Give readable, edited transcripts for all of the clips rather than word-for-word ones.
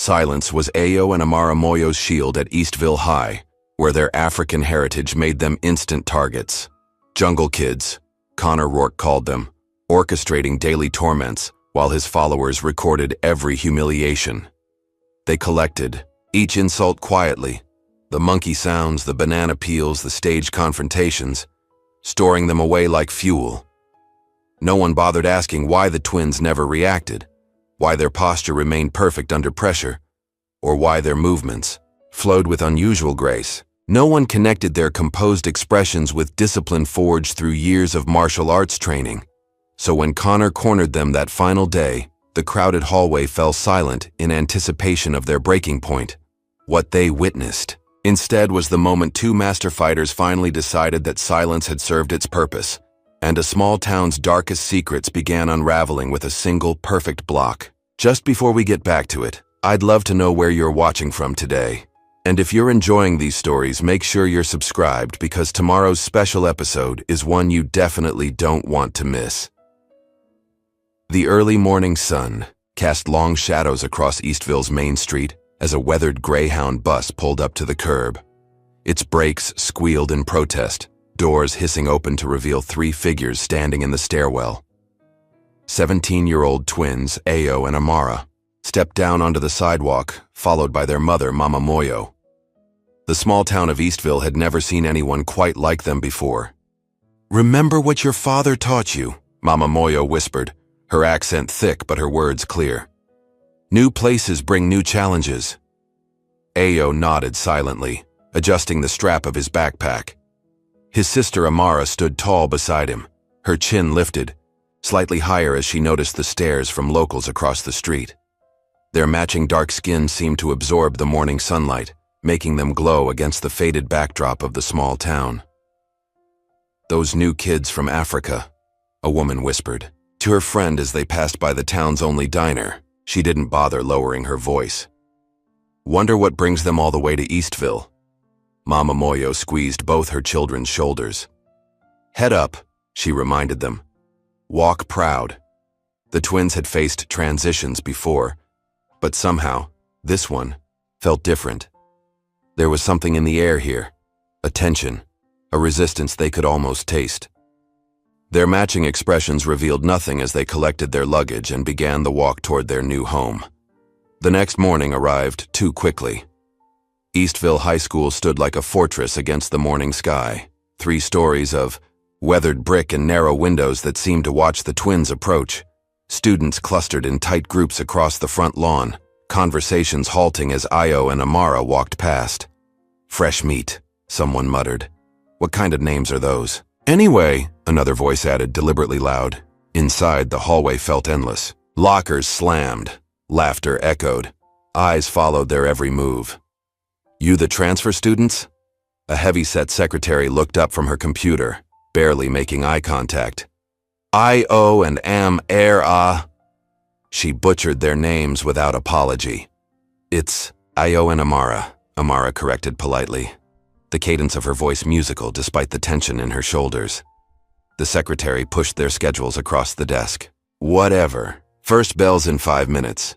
Silence was Ayo and Amara Moyo's shield at Eastville High, where their African heritage made them instant targets. Jungle kids, Connor Rourke called them, orchestrating daily torments while his followers recorded every humiliation. They collected, each insult quietly, the monkey sounds, the banana peels, the stage confrontations, storing them away like fuel. No one bothered asking why the twins never reacted, why their posture remained perfect under pressure, or why their movements flowed with unusual grace. No one connected their composed expressions with discipline forged through years of martial arts training. So when Connor cornered them that final day, the crowded hallway fell silent in anticipation of their breaking point. What they witnessed, instead, was the moment two master fighters finally decided that silence had served its purpose, and a small town's darkest secrets began unraveling with a single perfect block. Just before we get back to it, I'd love to know where you're watching from today. And if you're enjoying these stories, make sure you're subscribed because tomorrow's special episode is one you definitely don't want to miss. The early morning sun cast long shadows across Eastville's main street as a weathered Greyhound bus pulled up to the curb. Its brakes squealed in protest, doors hissing open to reveal three figures standing in the stairwell. 17-year-old twins, Ayo and Amara, stepped down onto the sidewalk, followed by their mother, Mama Moyo. The small town of Eastville had never seen anyone quite like them before. "Remember what your father taught you," Mama Moyo whispered, her accent thick but her words clear. "New places bring new challenges." Ayo nodded silently, adjusting the strap of his backpack. His sister Amara stood tall beside him, her chin lifted, slightly higher as she noticed the stares from locals across the street. Their matching dark skin seemed to absorb the morning sunlight, making them glow against the faded backdrop of the small town. "Those new kids from Africa," a woman whispered to her friend as they passed by the town's only diner. She didn't bother lowering her voice. "Wonder what brings them all the way to Eastville." Mama Moyo squeezed both her children's shoulders. "Head up," she reminded them. "Walk proud." The twins had faced transitions before, but somehow, this one felt different. There was something in the air here, a tension, a resistance they could almost taste. Their matching expressions revealed nothing as they collected their luggage and began the walk toward their new home. The next morning arrived too quickly. Eastville High School stood like a fortress against the morning sky, 3 stories of weathered brick and narrow windows that seemed to watch the twins approach. Students clustered in tight groups across the front lawn, conversations halting as Ayo and Amara walked past. "Fresh meat," someone muttered. "What kind of names are those?" "Anyway," another voice added deliberately loud. Inside, the hallway felt endless. Lockers slammed. Laughter echoed. Eyes followed their every move. "You the transfer students?" A heavy-set secretary looked up from her computer, barely making eye contact. "I-O and Am-Er-Ah." She butchered their names without apology. "It's Ayo and Amara," Amara corrected politely, the cadence of her voice musical despite the tension in her shoulders. The secretary pushed their schedules across the desk. "Whatever. First bell's in 5 minutes."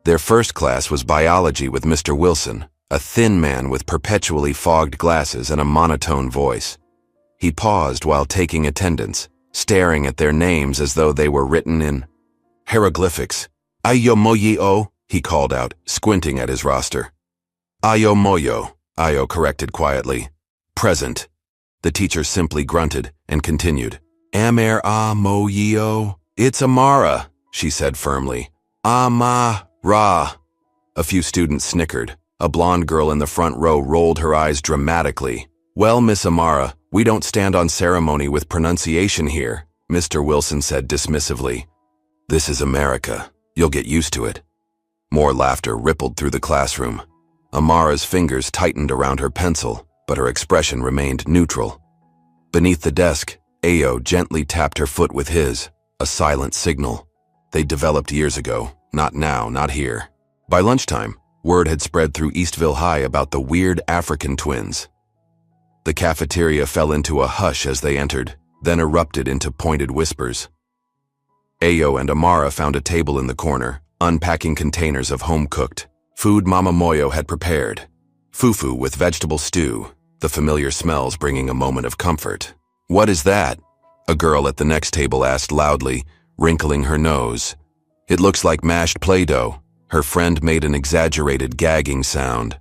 Their first class was biology with Mr. Wilson, a thin man with perpetually fogged glasses and a monotone voice. He paused while taking attendance, staring at their names as though they were written in hieroglyphics. "Ayo Moyo," he called out, squinting at his roster. "Ayo Moyo," Ayo corrected quietly. "Present." The teacher simply grunted and continued. "Am-Er-Ah Moyo." "It's Amara," she said firmly. "Amara." A few students snickered. A blonde girl in the front row rolled her eyes dramatically. "Well, Miss Amara, we don't stand on ceremony with pronunciation here," Mr. Wilson said dismissively. "This is America. You'll get used to it." More laughter rippled through the classroom. Amara's fingers tightened around her pencil, but her expression remained neutral. Beneath the desk, Ayo gently tapped her foot with his, a silent signal. They developed years ago, not now, not here. By lunchtime, word had spread through Eastville High about the weird African twins. The cafeteria fell into a hush as they entered, then erupted into pointed whispers. Ayo and Amara found a table in the corner, unpacking containers of home-cooked, Food Mama Moyo had prepared. Fufu with vegetable stew, the familiar smells bringing a moment of comfort. "What is that?" a girl at the next table asked loudly, wrinkling her nose. "It looks like mashed Play-Doh." Her friend made an exaggerated gagging sound.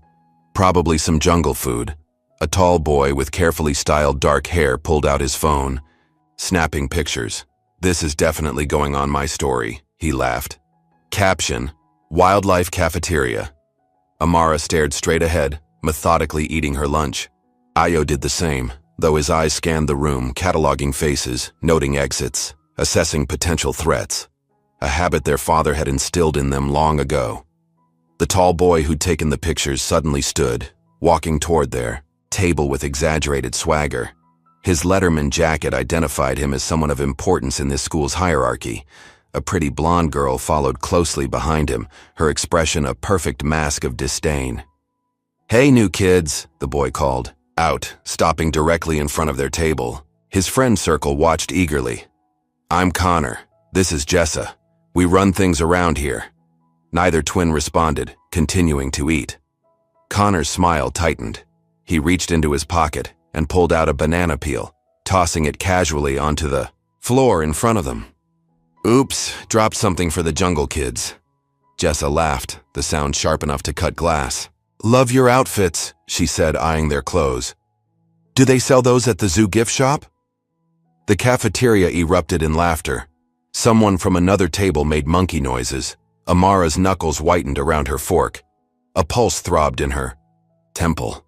"Probably some jungle food." A tall boy with carefully styled dark hair pulled out his phone, snapping pictures. "This is definitely going on my story," he laughed. Caption: Wildlife Cafeteria. Amara stared straight ahead, methodically eating her lunch. Ayo did the same, though his eyes scanned the room, cataloging faces, noting exits, assessing potential threats, a habit their father had instilled in them long ago. The tall boy who'd taken the pictures suddenly stood, walking toward their table with exaggerated swagger. His Letterman jacket identified him as someone of importance in this school's hierarchy. A pretty blonde girl followed closely behind him, her expression a perfect mask of disdain. "Hey, new kids," the boy called, out, stopping directly in front of their table. His friend circle watched eagerly. "I'm Connor. This is Jessa. We run things around here." Neither twin responded, continuing to eat. Connor's smile tightened. He reached into his pocket and pulled out a banana peel, tossing it casually onto the floor in front of them. "Oops, dropped something for the jungle kids." Jessa laughed, the sound sharp enough to cut glass. "Love your outfits," she said, eyeing their clothes. "Do they sell those at the zoo gift shop?" The cafeteria erupted in laughter. Someone from another table made monkey noises. Amara's knuckles whitened around her fork. A pulse throbbed in her temple.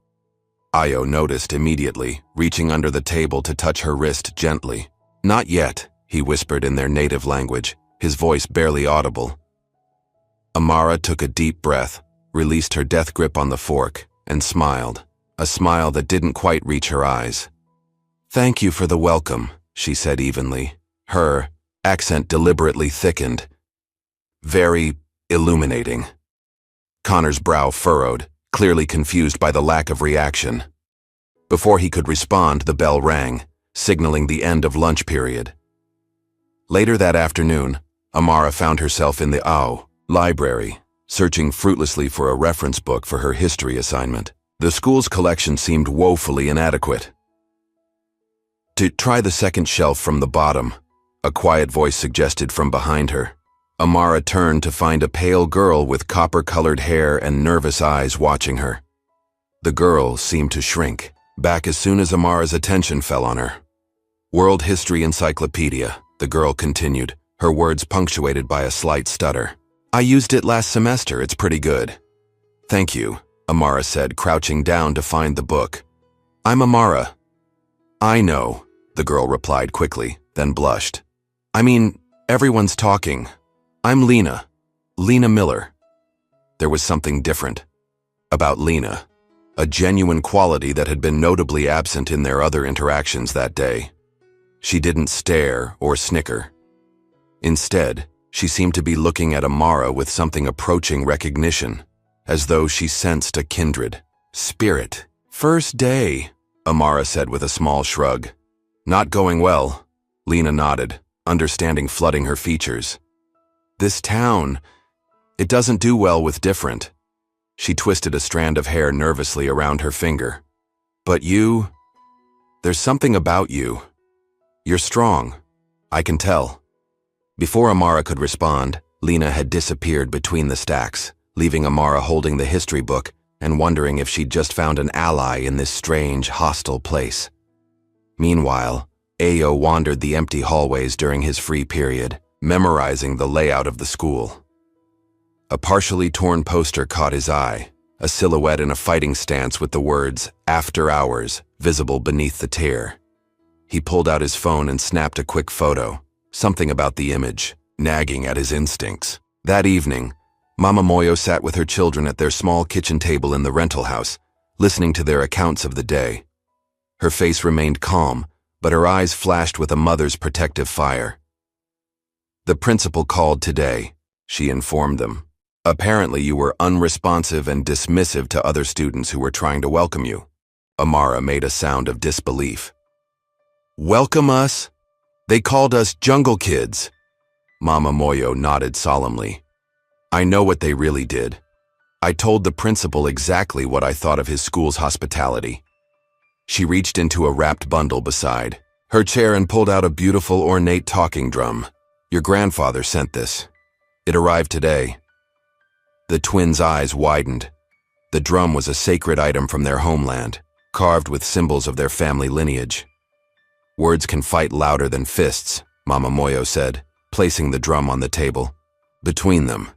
Ayo noticed immediately, reaching under the table to touch her wrist gently. "Not yet," he whispered in their native language, his voice barely audible. Amara took a deep breath, released her death grip on the fork, and smiled, a smile that didn't quite reach her eyes. "Thank you for the welcome," she said evenly. Her accent deliberately thickened. "Very illuminating." Connor's brow furrowed, clearly confused by the lack of reaction. Before he could respond, the bell rang, signaling the end of lunch period. Later that afternoon, Amara found herself in the library, searching fruitlessly for a reference book for her history assignment. The school's collection seemed woefully inadequate. "To try the second shelf from the bottom," a quiet voice suggested from behind her. Amara turned to find a pale girl with copper-colored hair and nervous eyes watching her. The girl seemed to shrink back as soon as Amara's attention fell on her. "World History Encyclopedia," the girl continued, her words punctuated by a slight stutter. "I used it last semester, it's pretty good." "Thank you," Amara said, crouching down to find the book. "I'm Amara." "I know," the girl replied quickly, then blushed. "I mean, everyone's talking. I'm Lena Miller." There was something different about Lena, a genuine quality that had been notably absent in their other interactions that day. She didn't stare or snicker. Instead, she seemed to be looking at Amara with something approaching recognition, as though she sensed a kindred spirit. "First day," Amara said with a small shrug. "Not going well," Lena nodded, understanding flooding her features. "This town, it doesn't do well with different." She twisted a strand of hair nervously around her finger. "But there's something about you. You're strong. I can tell." Before Amara could respond, Lena had disappeared between the stacks, leaving Amara holding the history book and wondering if she'd just found an ally in this strange, hostile place. Meanwhile, Ayo wandered the empty hallways during his free period, memorizing the layout of the school. A partially torn poster caught his eye, a silhouette in a fighting stance with the words, "After Hours," visible beneath the tear. He pulled out his phone and snapped a quick photo, something about the image, nagging at his instincts. That evening, Mama Moyo sat with her children at their small kitchen table in the rental house, listening to their accounts of the day. Her face remained calm, but her eyes flashed with a mother's protective fire. "The principal called today," she informed them. "Apparently you were unresponsive and dismissive to other students who were trying to welcome you." Amara made a sound of disbelief. "Welcome us? They called us jungle kids." Mama Moyo nodded solemnly. "I know what they really did. I told the principal exactly what I thought of his school's hospitality. She reached into a wrapped bundle beside her chair and pulled out a beautiful ornate talking drum. Your grandfather sent this. It arrived today. The twins' eyes widened. The drum was a sacred item from their homeland, carved with symbols of their family lineage. Words can fight louder than fists, Mama Moyo said, placing the drum on the table. Between them,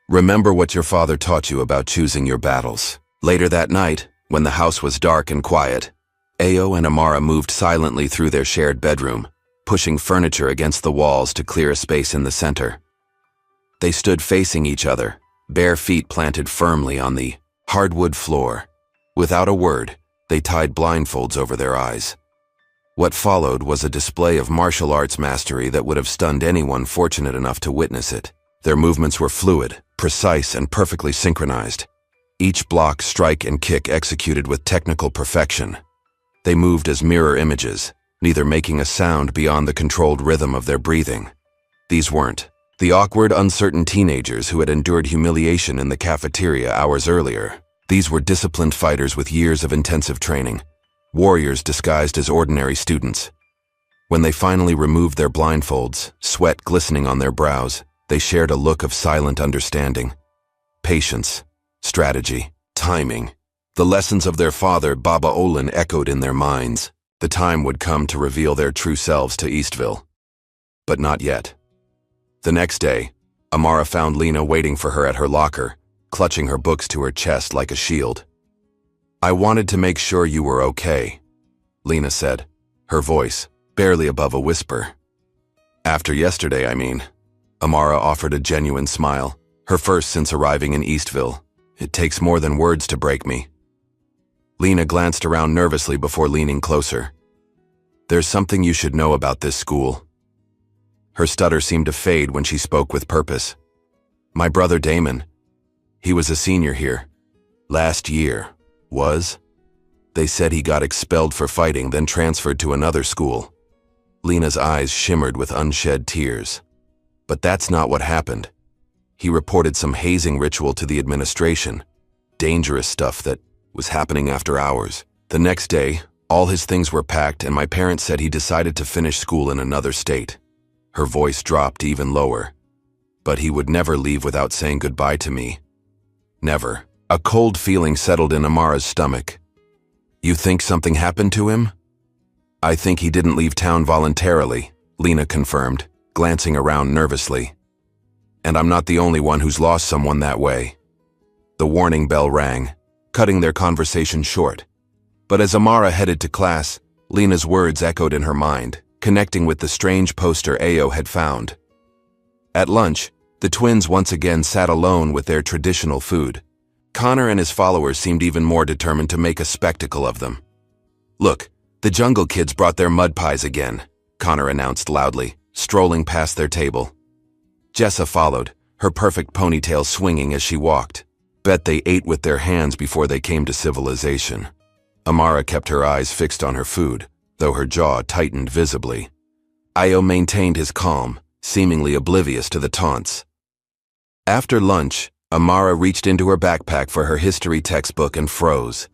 remember what your father taught you about choosing your battles. Later that night, when the house was dark and quiet, Ayo and Amara moved silently through their shared bedroom, pushing furniture against the walls to clear a space in the center. They stood facing each other, bare feet planted firmly on the hardwood floor. Without a word, they tied blindfolds over their eyes. What followed was a display of martial arts mastery that would have stunned anyone fortunate enough to witness it. Their movements were fluid, precise, and perfectly synchronized. Each block, strike, and kick executed with technical perfection. They moved as mirror images, neither making a sound beyond the controlled rhythm of their breathing. These weren't the awkward, uncertain teenagers who had endured humiliation in the cafeteria hours earlier. These were disciplined fighters with years of intensive training, warriors disguised as ordinary students. When they finally removed their blindfolds, sweat glistening on their brows, they shared a look of silent understanding. Patience, strategy, timing. The lessons of their father, Baba Olin, echoed in their minds. The time would come to reveal their true selves to Eastville. But not yet. The next day, Amara found Lena waiting for her at her locker, clutching her books to her chest like a shield. I wanted to make sure you were okay, Lena said, her voice barely above a whisper. After yesterday, I mean. Amara offered a genuine smile, her first since arriving in Eastville. It takes more than words to break me. Lena glanced around nervously before leaning closer. There's something you should know about this school. Her stutter seemed to fade when she spoke with purpose. My brother Damon. He was a senior here. Last year. Was? They said he got expelled for fighting, then transferred to another school. Lena's eyes shimmered with unshed tears. But that's not what happened. He reported some hazing ritual to the administration. Dangerous stuff that was happening after hours. The next day, all his things were packed and my parents said he decided to finish school in another state. Her voice dropped even lower. But he would never leave without saying goodbye to me. Never. A cold feeling settled in Amara's stomach. You think something happened to him? I think he didn't leave town voluntarily, Lena confirmed, glancing around nervously. And I'm not the only one who's lost someone that way. The warning bell rang, cutting their conversation short. But as Amara headed to class, Lena's words echoed in her mind, connecting with the strange poster Ayo had found. At lunch, the twins once again sat alone with their traditional food. Connor and his followers seemed even more determined to make a spectacle of them. Look, the Jungle Kids brought their mud pies again, Connor announced loudly, strolling past their table. Jessa followed, her perfect ponytail swinging as she walked. Bet they ate with their hands before they came to civilization. Amara kept her eyes fixed on her food, though her jaw tightened visibly. Ayo maintained his calm, seemingly oblivious to the taunts. After lunch, Amara reached into her backpack for her history textbook and froze.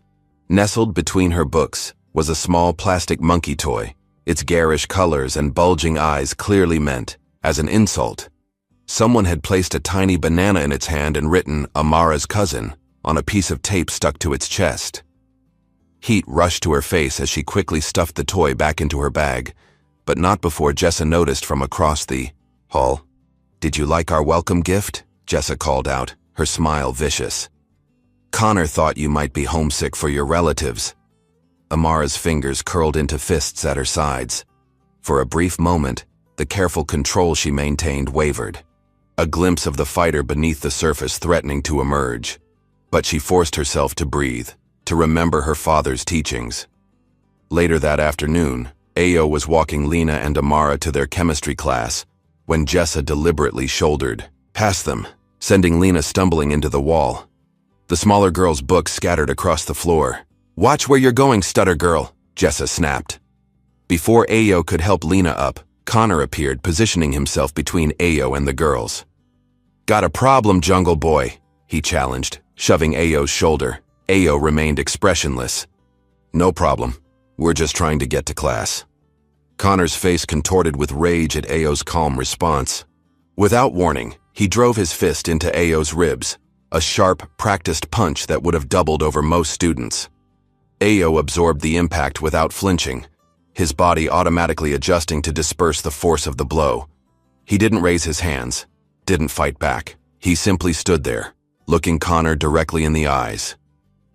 Nestled between her books was a small plastic monkey toy, its garish colors and bulging eyes clearly meant as an insult. Someone had placed a tiny banana in its hand and written Amara's cousin on a piece of tape stuck to its chest. Heat rushed to her face as she quickly stuffed the toy back into her bag, but not before Jessa noticed from across the hall. Did you like our welcome gift? Jessa called out, her smile vicious. Connor thought you might be homesick for your relatives. Amara's fingers curled into fists at her sides. For a brief moment, the careful control she maintained wavered. A glimpse of the fighter beneath the surface threatening to emerge. But she forced herself to breathe, to remember her father's teachings. Later that afternoon, Ayo was walking Lena and Amara to their chemistry class when Jessa deliberately shouldered past them, sending Lena stumbling into the wall. The smaller girl's books scattered across the floor. Watch where you're going, stutter girl, Jessa snapped. Before Ayo could help Lena up, Connor appeared, positioning himself between Ayo and the girls. Got a problem, Jungle Boy? He challenged, shoving Ayo's shoulder. Ayo remained expressionless. "No problem. We're just trying to get to class." Connor's face contorted with rage at Ayo's calm response. Without warning, he drove his fist into Ayo's ribs, a sharp, practiced punch that would have doubled over most students. Ayo absorbed the impact without flinching, his body automatically adjusting to disperse the force of the blow. He didn't raise his hands, didn't fight back. He simply stood there, looking Connor directly in the eyes.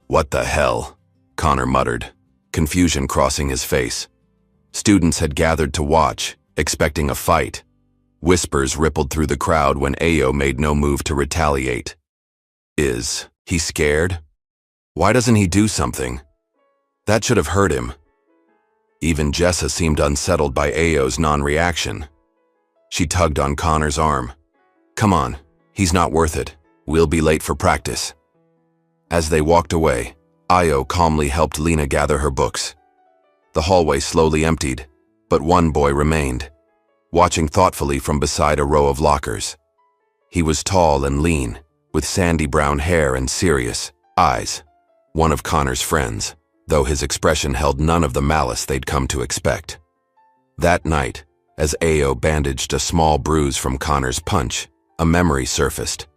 "What the hell?" Connor muttered, confusion crossing his face. Students had gathered to watch, expecting a fight. Whispers rippled through the crowd when Ayo made no move to retaliate. Is he scared? Why doesn't he do something? That should have hurt him. Even Jessa seemed unsettled by Ayo's non-reaction. She tugged on Connor's arm. "Come on, he's not worth it. We'll be late for practice." As they walked away, Ayo calmly helped Lena gather her books. The hallway slowly emptied, but one boy remained, watching thoughtfully from beside a row of lockers. He was tall and lean, with sandy brown hair and serious eyes. One of Connor's friends, though his expression held none of the malice they'd come to expect. That night, as Ayo bandaged a small bruise from Connor's punch, a memory surfaced.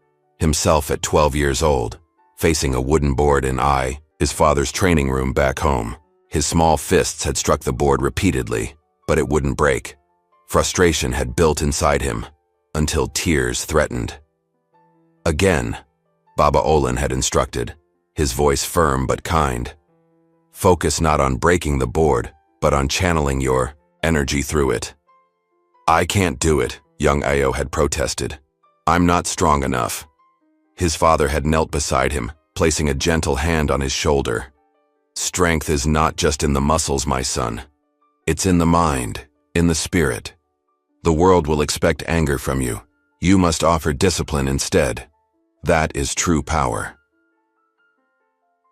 Himself at 12 years old, facing a wooden board in his father's training room back home. His small fists had struck the board repeatedly, but it wouldn't break. Frustration had built inside him, until tears threatened. Again, Baba Olin had instructed, his voice firm but kind. "Focus not on breaking the board, but on channeling your energy through it." "I can't do it," young Ayo had protested. "I'm not strong enough." His father had knelt beside him, placing a gentle hand on his shoulder. "Strength is not just in the muscles, my son. It's in the mind, in the spirit. The world will expect anger from you. You must offer discipline instead. That is true power."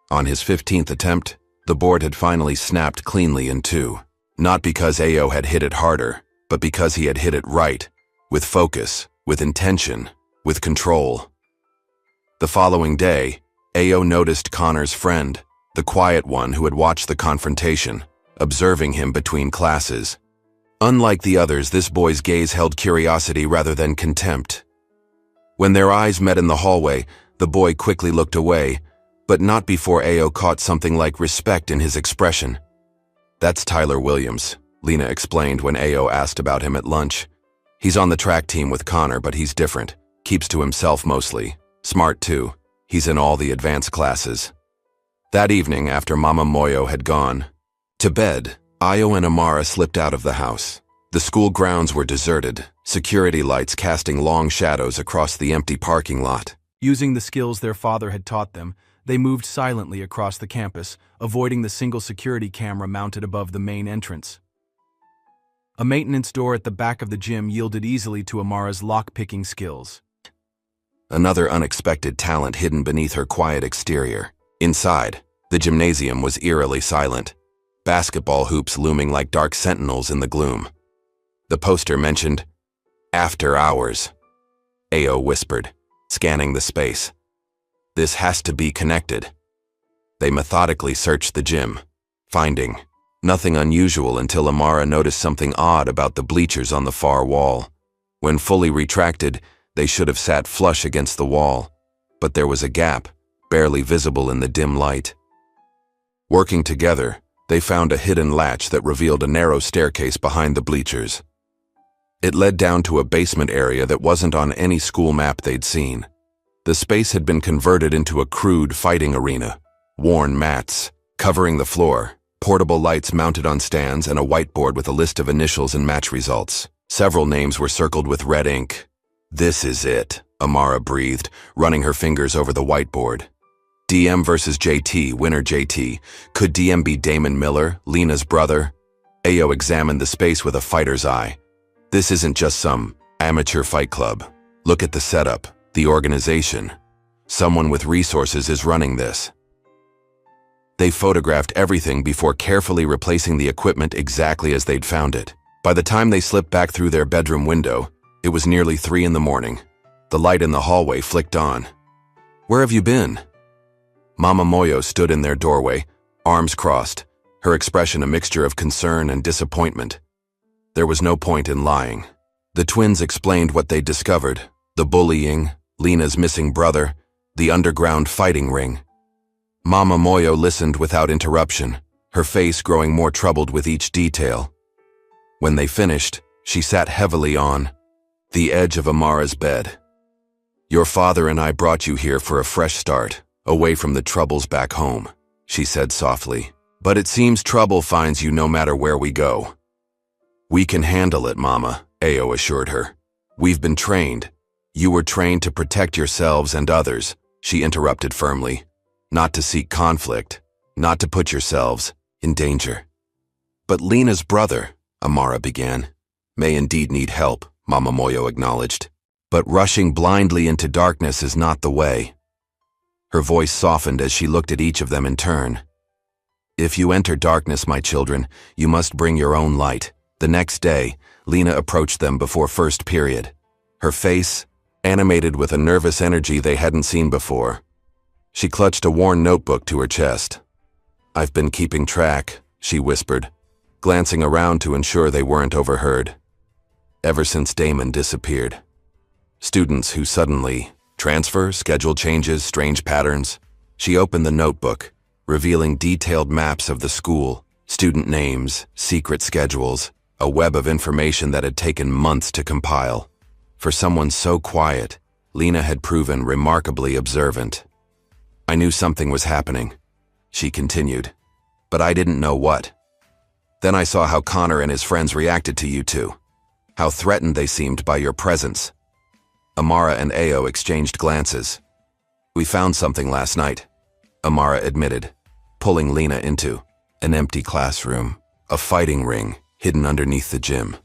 On his 15th attempt, the board had finally snapped cleanly in two. Not because Ayo had hit it harder, but because he had hit it right, with focus, with intention, with control. The following day, Ayo noticed Connor's friend, the quiet one who had watched the confrontation, observing him between classes. Unlike the others, this boy's gaze held curiosity rather than contempt. When their eyes met in the hallway, the boy quickly looked away, but not before Ayo caught something like respect in his expression. "That's Tyler Williams," Lena explained when Ayo asked about him at lunch. "He's on the track team with Connor, but he's different. Keeps to himself mostly. Smart too. He's in all the advanced classes." That evening, after Mama Moyo had gone to bed, Ayo and Amara slipped out of the house. The school grounds were deserted, security lights casting long shadows across the empty parking lot. Using the skills their father had taught them, they moved silently across the campus, avoiding the single security camera mounted above the main entrance. A maintenance door at the back of the gym yielded easily to Amara's lock-picking skills. Another unexpected talent hidden beneath her quiet exterior. Inside, the gymnasium was eerily silent, basketball hoops looming like dark sentinels in the gloom. The poster mentioned, "After Hours." Ayo whispered, scanning the space. "This has to be connected." They methodically searched the gym, finding nothing unusual until Amara noticed something odd about the bleachers on the far wall. When fully retracted, they should have sat flush against the wall, but there was a gap, barely visible in the dim light. Working together, they found a hidden latch that revealed a narrow staircase behind the bleachers. It led down to a basement area that wasn't on any school map they'd seen. The space had been converted into a crude fighting arena, worn mats covering the floor, portable lights mounted on stands, and a whiteboard with a list of initials and match results. Several names were circled with red ink. "This is it," Amara breathed, running her fingers over the whiteboard. DM versus JT, winner JT. Could DM be Damon Miller, Lena's brother? Ayo examined the space with a fighter's eye. This isn't just some amateur fight club. Look at the setup, the organization. Someone with resources is running this. They photographed everything before carefully replacing the equipment exactly as they'd found it. By the time they slipped back through their bedroom window, it was nearly 3 in the morning. The light in the hallway flicked on. "Where have you been?" Mama Moyo stood in their doorway, arms crossed, her expression a mixture of concern and disappointment. There was no point in lying. The twins explained what they'd discovered: the bullying, Lena's missing brother, the underground fighting ring. Mama Moyo listened without interruption, her face growing more troubled with each detail. When they finished, she sat heavily on the edge of Amara's bed. "Your father and I brought you here for a fresh start, away from the troubles back home," she said softly. "But it seems trouble finds you no matter where we go." "We can handle it, Mama," Ayo assured her. "We've been trained." "You were trained to protect yourselves and others," she interrupted firmly. "Not to seek conflict, not to put yourselves in danger." "But Lena's brother," Amara began. "May indeed need help," Mama Moyo acknowledged. "But rushing blindly into darkness is not the way." Her voice softened as she looked at each of them in turn. "If you enter darkness, my children, you must bring your own light." The next day, Lena approached them before first period, her face animated with a nervous energy they hadn't seen before. She clutched a worn notebook to her chest. "I've been keeping track," she whispered, glancing around to ensure they weren't overheard. "Ever since Damon disappeared. Students who suddenly transfer, schedule changes, strange patterns." She opened the notebook, revealing detailed maps of the school, student names, secret schedules, a web of information that had taken months to compile. For someone so quiet, Lena had proven remarkably observant. "I knew something was happening," she continued, "but I didn't know what. Then I saw how Connor and his friends reacted to you two, how threatened they seemed by your presence." Amara and Ayo exchanged glances. "We found something last night," Amara admitted, pulling Lena into an empty classroom, a fighting ring hidden underneath the gym.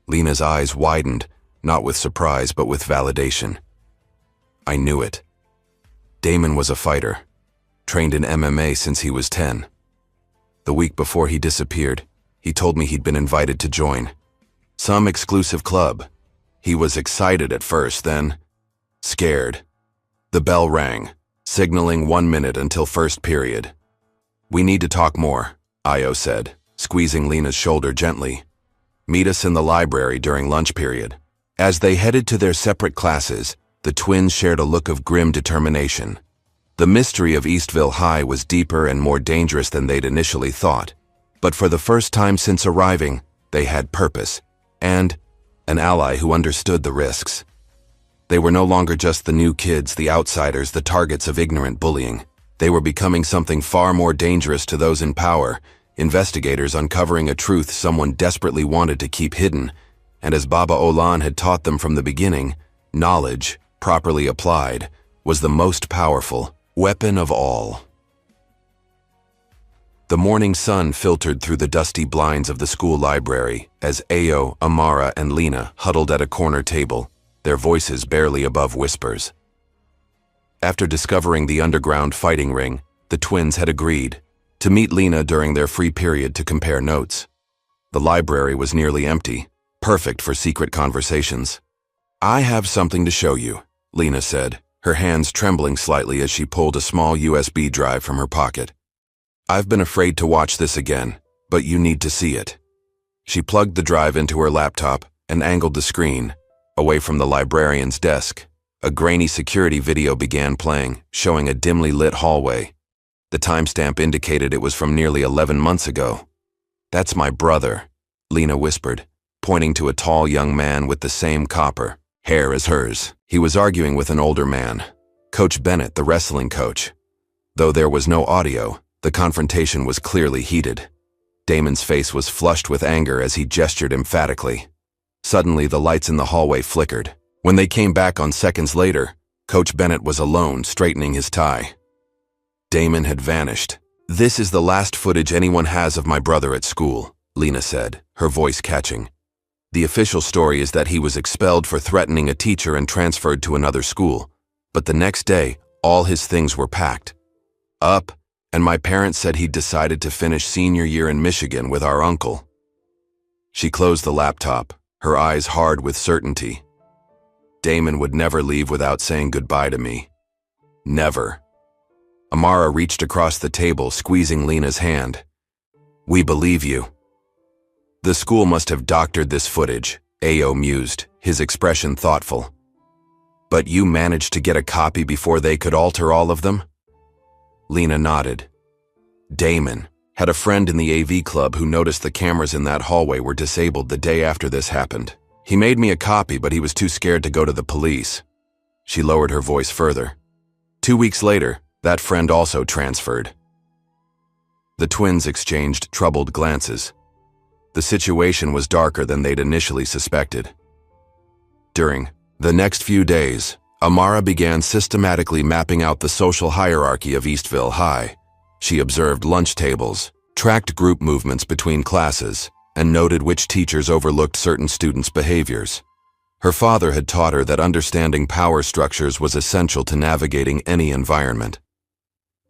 Lena's eyes widened, not with surprise but with validation. "I knew it. Damon was a fighter, trained in MMA since he was 10. The week before he disappeared, he told me he'd been invited to join some exclusive club. He was excited at first, then scared." The bell rang, signaling 1 minute until first period. "We need to talk more," Ayo said, squeezing Lena's shoulder gently. "Meet us in the library during lunch period." As they headed to their separate classes, the twins shared a look of grim determination. The mystery of Eastville High was deeper and more dangerous than they'd initially thought. But for the first time since arriving, they had purpose, and an ally who understood the risks. They were no longer just the new kids, the outsiders, the targets of ignorant bullying. They were becoming something far more dangerous to those in power, investigators uncovering a truth someone desperately wanted to keep hidden. And as Baba Olan had taught them from the beginning, knowledge, properly applied, was the most powerful weapon of all. The morning sun filtered through the dusty blinds of the school library as Ayo, Amara, and Lena huddled at a corner table, their voices barely above whispers. After discovering the underground fighting ring, the twins had agreed to meet Lena during their free period to compare notes. The library was nearly empty, perfect for secret conversations. "I have something to show you," Lena said, her hands trembling slightly as she pulled a small USB drive from her pocket. "I've been afraid to watch this again, but you need to see it." She plugged the drive into her laptop and angled the screen away from the librarian's desk. A grainy security video began playing, showing a dimly lit hallway. The timestamp indicated it was from nearly 11 months ago. "That's my brother," Lena whispered, pointing to a tall young man with the same copper hair as hers. He was arguing with an older man, Coach Bennett, the wrestling coach. Though there was no audio, the confrontation was clearly heated. Damon's face was flushed with anger as he gestured emphatically. Suddenly, the lights in the hallway flickered. When they came back on seconds later, Coach Bennett was alone, straightening his tie. Damon had vanished. "This is the last footage anyone has of my brother at school," Lena said, her voice catching. "The official story is that he was expelled for threatening a teacher and transferred to another school. But the next day, all his things were packed up, and my parents said he'd decided to finish senior year in Michigan with our uncle." She closed the laptop, her eyes hard with certainty. "Damon would never leave without saying goodbye to me. Never." Amara reached across the table, squeezing Lena's hand. "We believe you." "The school must have doctored this footage," Ao mused, his expression thoughtful. "But you managed to get a copy before they could alter all of them?" Lena nodded. Damon had a friend in the AV club who noticed the cameras in that hallway were disabled the day after this happened. He made me a copy, but he was too scared to go to the police. She lowered her voice further. 2 weeks later, that friend also transferred. The twins exchanged troubled glances. The situation was darker than they'd initially suspected. During the next few days, Amara began systematically mapping out the social hierarchy of Eastville High. She observed lunch tables, tracked group movements between classes, and noted which teachers overlooked certain students' behaviors. Her father had taught her that understanding power structures was essential to navigating any environment.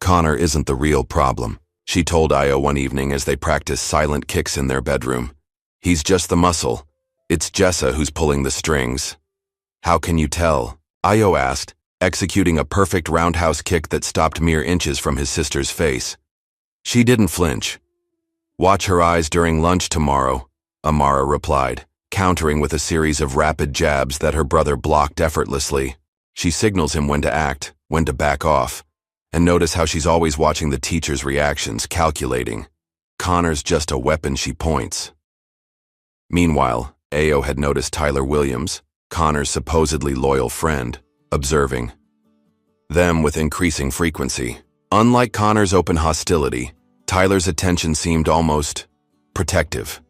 "Connor isn't the real problem," she told Io one evening as they practiced silent kicks in their bedroom. "He's just the muscle. It's Jessa who's pulling the strings." "How can you tell?" Io asked, executing a perfect roundhouse kick that stopped mere inches from his sister's face. She didn't flinch. "Watch her eyes during lunch tomorrow," Amara replied, countering with a series of rapid jabs that her brother blocked effortlessly. She signals him when to act, when to back off. And notice how she's always watching the teacher's reactions, calculating. Connor's just a weapon, she points. Meanwhile, Ao had noticed Tyler Williams, Connor's supposedly loyal friend, observing them with increasing frequency. Unlike Connor's open hostility, Tyler's attention seemed almost protective.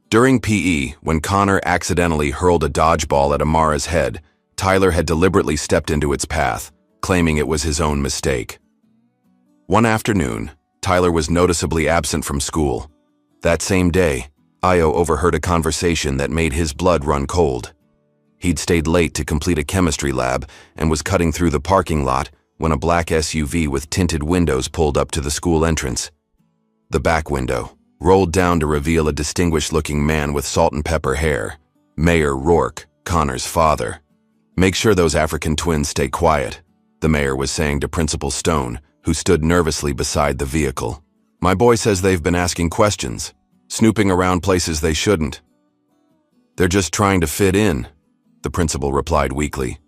During PE, when Connor accidentally hurled a dodgeball at Amara's head, Tyler had deliberately stepped into its path, claiming it was his own mistake. One afternoon, Tyler was noticeably absent from school. That same day, Io overheard a conversation that made his blood run cold. He'd stayed late to complete a chemistry lab and was cutting through the parking lot when a black SUV with tinted windows pulled up to the school entrance. The back window rolled down to reveal a distinguished-looking man with salt and pepper hair, Mayor Rourke, Connor's father. "Make sure those African twins stay quiet," the mayor was saying to Principal Stone, who stood nervously beside the vehicle. "My boy says they've been asking questions, snooping around places they shouldn't." "They're just trying to fit in," the principal replied weakly.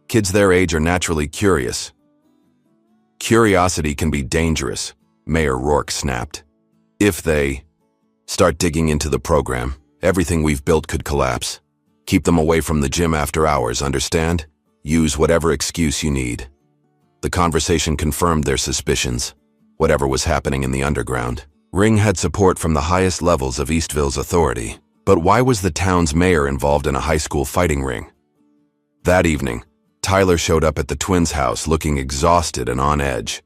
"Kids their age are naturally curious." "Curiosity can be dangerous," Mayor Rourke snapped. "If they start digging into the program, everything we've built could collapse. Keep them away from the gym after hours, understand? Use whatever excuse you need." The conversation confirmed their suspicions, whatever was happening in the underground. Ring had support from the highest levels of Eastville's authority. But why was the town's mayor involved in a high school fighting ring? That evening, Tyler showed up at the twins' house looking exhausted and on edge.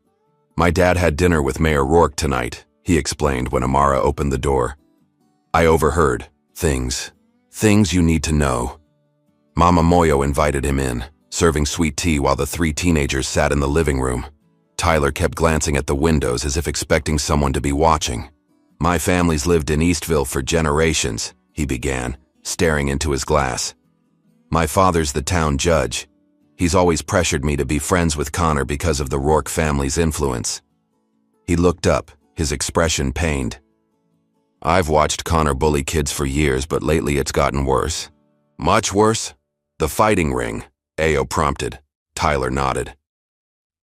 "My dad had dinner with Mayor Rourke tonight," he explained when Amara opened the door. "I overheard things you need to know." Mama Moyo invited him in, serving sweet tea while the 3 teenagers sat in the living room. Tyler kept glancing at the windows as if expecting someone to be watching. "My family's lived in Eastville for generations," he began, staring into his glass. "My father's the town judge. He's always pressured me to be friends with Connor because of the Rourke family's influence." He looked up, his expression pained. "I've watched Connor bully kids for years, but lately it's gotten worse." "Much worse?" "The fighting ring," Ao prompted. Tyler nodded.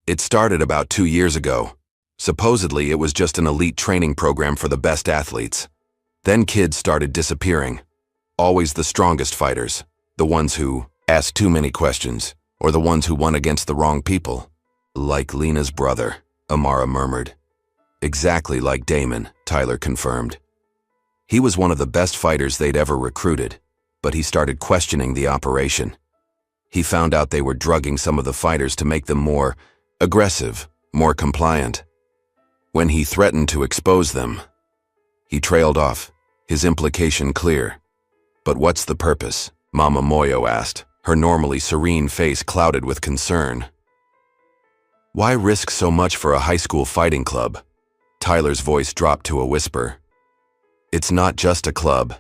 "It started about 2 years ago. Supposedly it was just an elite training program for the best athletes. Then kids started disappearing. Always the strongest fighters, the ones who asked too many questions, or the ones who won against the wrong people. Like Lena's brother, Amara murmured. "Exactly like Damon," Tyler confirmed. He was one of the best fighters they'd ever recruited, but he started questioning the operation. He found out they were drugging some of the fighters to make them more aggressive, more compliant. When he threatened to expose them, he trailed off, his implication clear. "But what's the purpose?" Mama Moyo asked, her normally serene face clouded with concern. "Why risk so much for a high school fighting club?" Tyler's voice dropped to a whisper. "It's not just a club.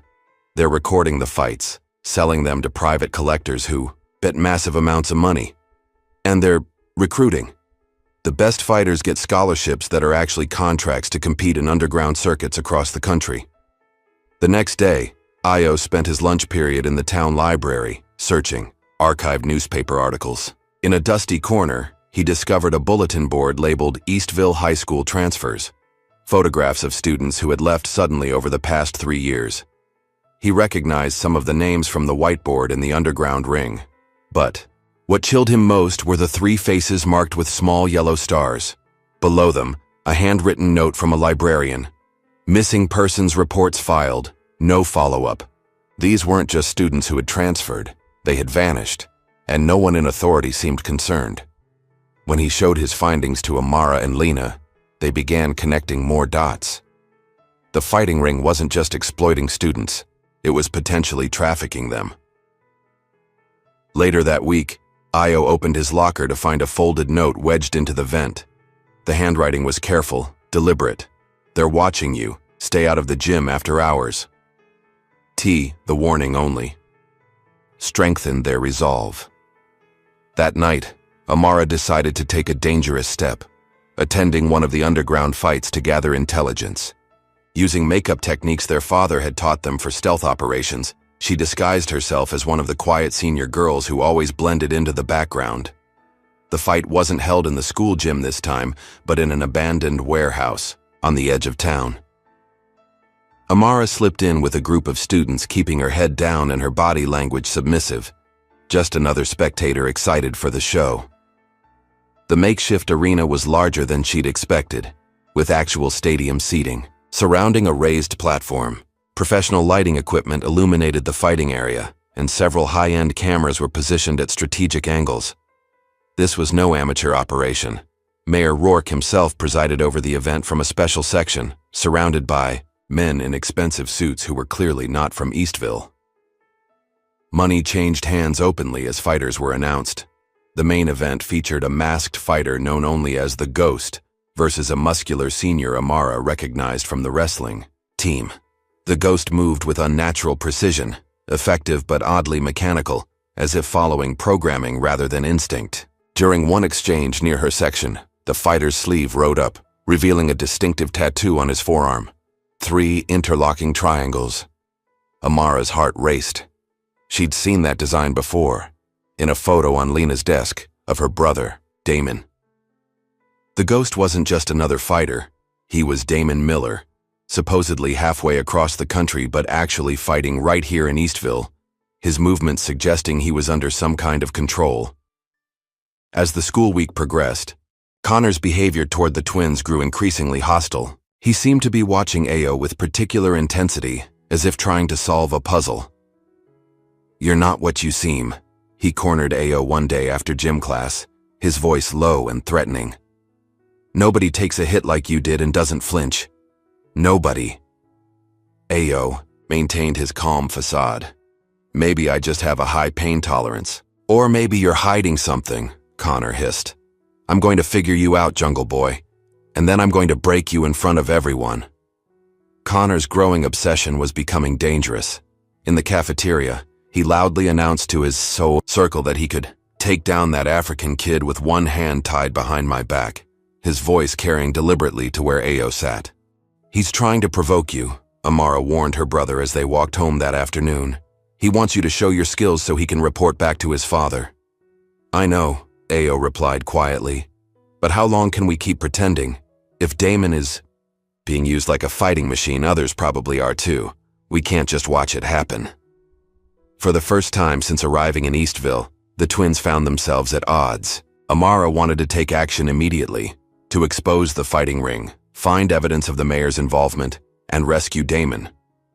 They're recording the fights, selling them to private collectors who bet massive amounts of money. And they're recruiting. The best fighters get scholarships that are actually contracts to compete in underground circuits across the country. The next day, Io spent his lunch period in the town library, searching archived newspaper articles. In a dusty corner, he discovered a bulletin board labeled Eastville High School Transfers, photographs of students who had left suddenly over the past 3 years. He recognized some of the names from the whiteboard in the underground ring. But what chilled him most were the 3 faces marked with small yellow stars. Below them, a handwritten note from a librarian. Missing persons reports filed, no follow-up. These weren't just students who had transferred, they had vanished, and no one in authority seemed concerned. When he showed his findings to Amara and Lena, they began connecting more dots. The fighting ring wasn't just exploiting students, it was potentially trafficking them. Later that week, Io opened his locker to find a folded note wedged into the vent. The handwriting was careful, deliberate. "They're watching you. Stay out of the gym after hours." The warning only. Strengthened their resolve. That night, Amara decided to take a dangerous step, attending one of the underground fights to gather intelligence. Using makeup techniques their father had taught them for stealth operations, she disguised herself as one of the quiet senior girls who always blended into the background. The fight wasn't held in the school gym this time, but in an abandoned warehouse on the edge of town. Amara slipped in with a group of students, keeping her head down and her body language submissive. Just another spectator excited for the show. The makeshift arena was larger than she'd expected, with actual stadium seating. Surrounding a raised platform, professional lighting equipment illuminated the fighting area, and several high-end cameras were positioned at strategic angles. This was no amateur operation. Mayor Rourke himself presided over the event from a special section, surrounded by men in expensive suits who were clearly not from Eastville. Money changed hands openly as fighters were announced. The main event featured a masked fighter known only as the Ghost versus a muscular senior Amara recognized from the wrestling team. The Ghost moved with unnatural precision, effective but oddly mechanical, as if following programming rather than instinct. During one exchange near her section, the fighter's sleeve rode up, revealing a distinctive tattoo on his forearm. 3 interlocking triangles. Amara's heart raced. She'd seen that design before, in a photo on Lena's desk of her brother, Damon. The Ghost wasn't just another fighter, he was Damon Miller, supposedly halfway across the country but actually fighting right here in Eastville, his movements suggesting he was under some kind of control. As the school week progressed, Connor's behavior toward the twins grew increasingly hostile. He seemed to be watching Ao with particular intensity, as if trying to solve a puzzle. "You're not what you seem," he cornered Ao one day after gym class, his voice low and threatening. "Nobody takes a hit like you did and doesn't flinch. Nobody." Ao maintained his calm facade. "Maybe I just have a high pain tolerance. Or maybe you're hiding something," Connor hissed. "I'm going to figure you out, Jungle Boy. And then I'm going to break you in front of everyone." Connor's growing obsession was becoming dangerous. In the cafeteria, he loudly announced to his circle that he could take down that African kid with one hand tied behind my back, his voice carrying deliberately to where Ao sat. "He's trying to provoke you," Amara warned her brother as they walked home that afternoon. "He wants you to show your skills so he can report back to his father." "I know," Ao replied quietly. "But how long can we keep pretending? If Damon is being used like a fighting machine, others probably are too. We can't just watch it happen." For the first time since arriving in Eastville, the twins found themselves at odds. Amara wanted to take action immediately, to expose the fighting ring, find evidence of the mayor's involvement, and rescue Damon.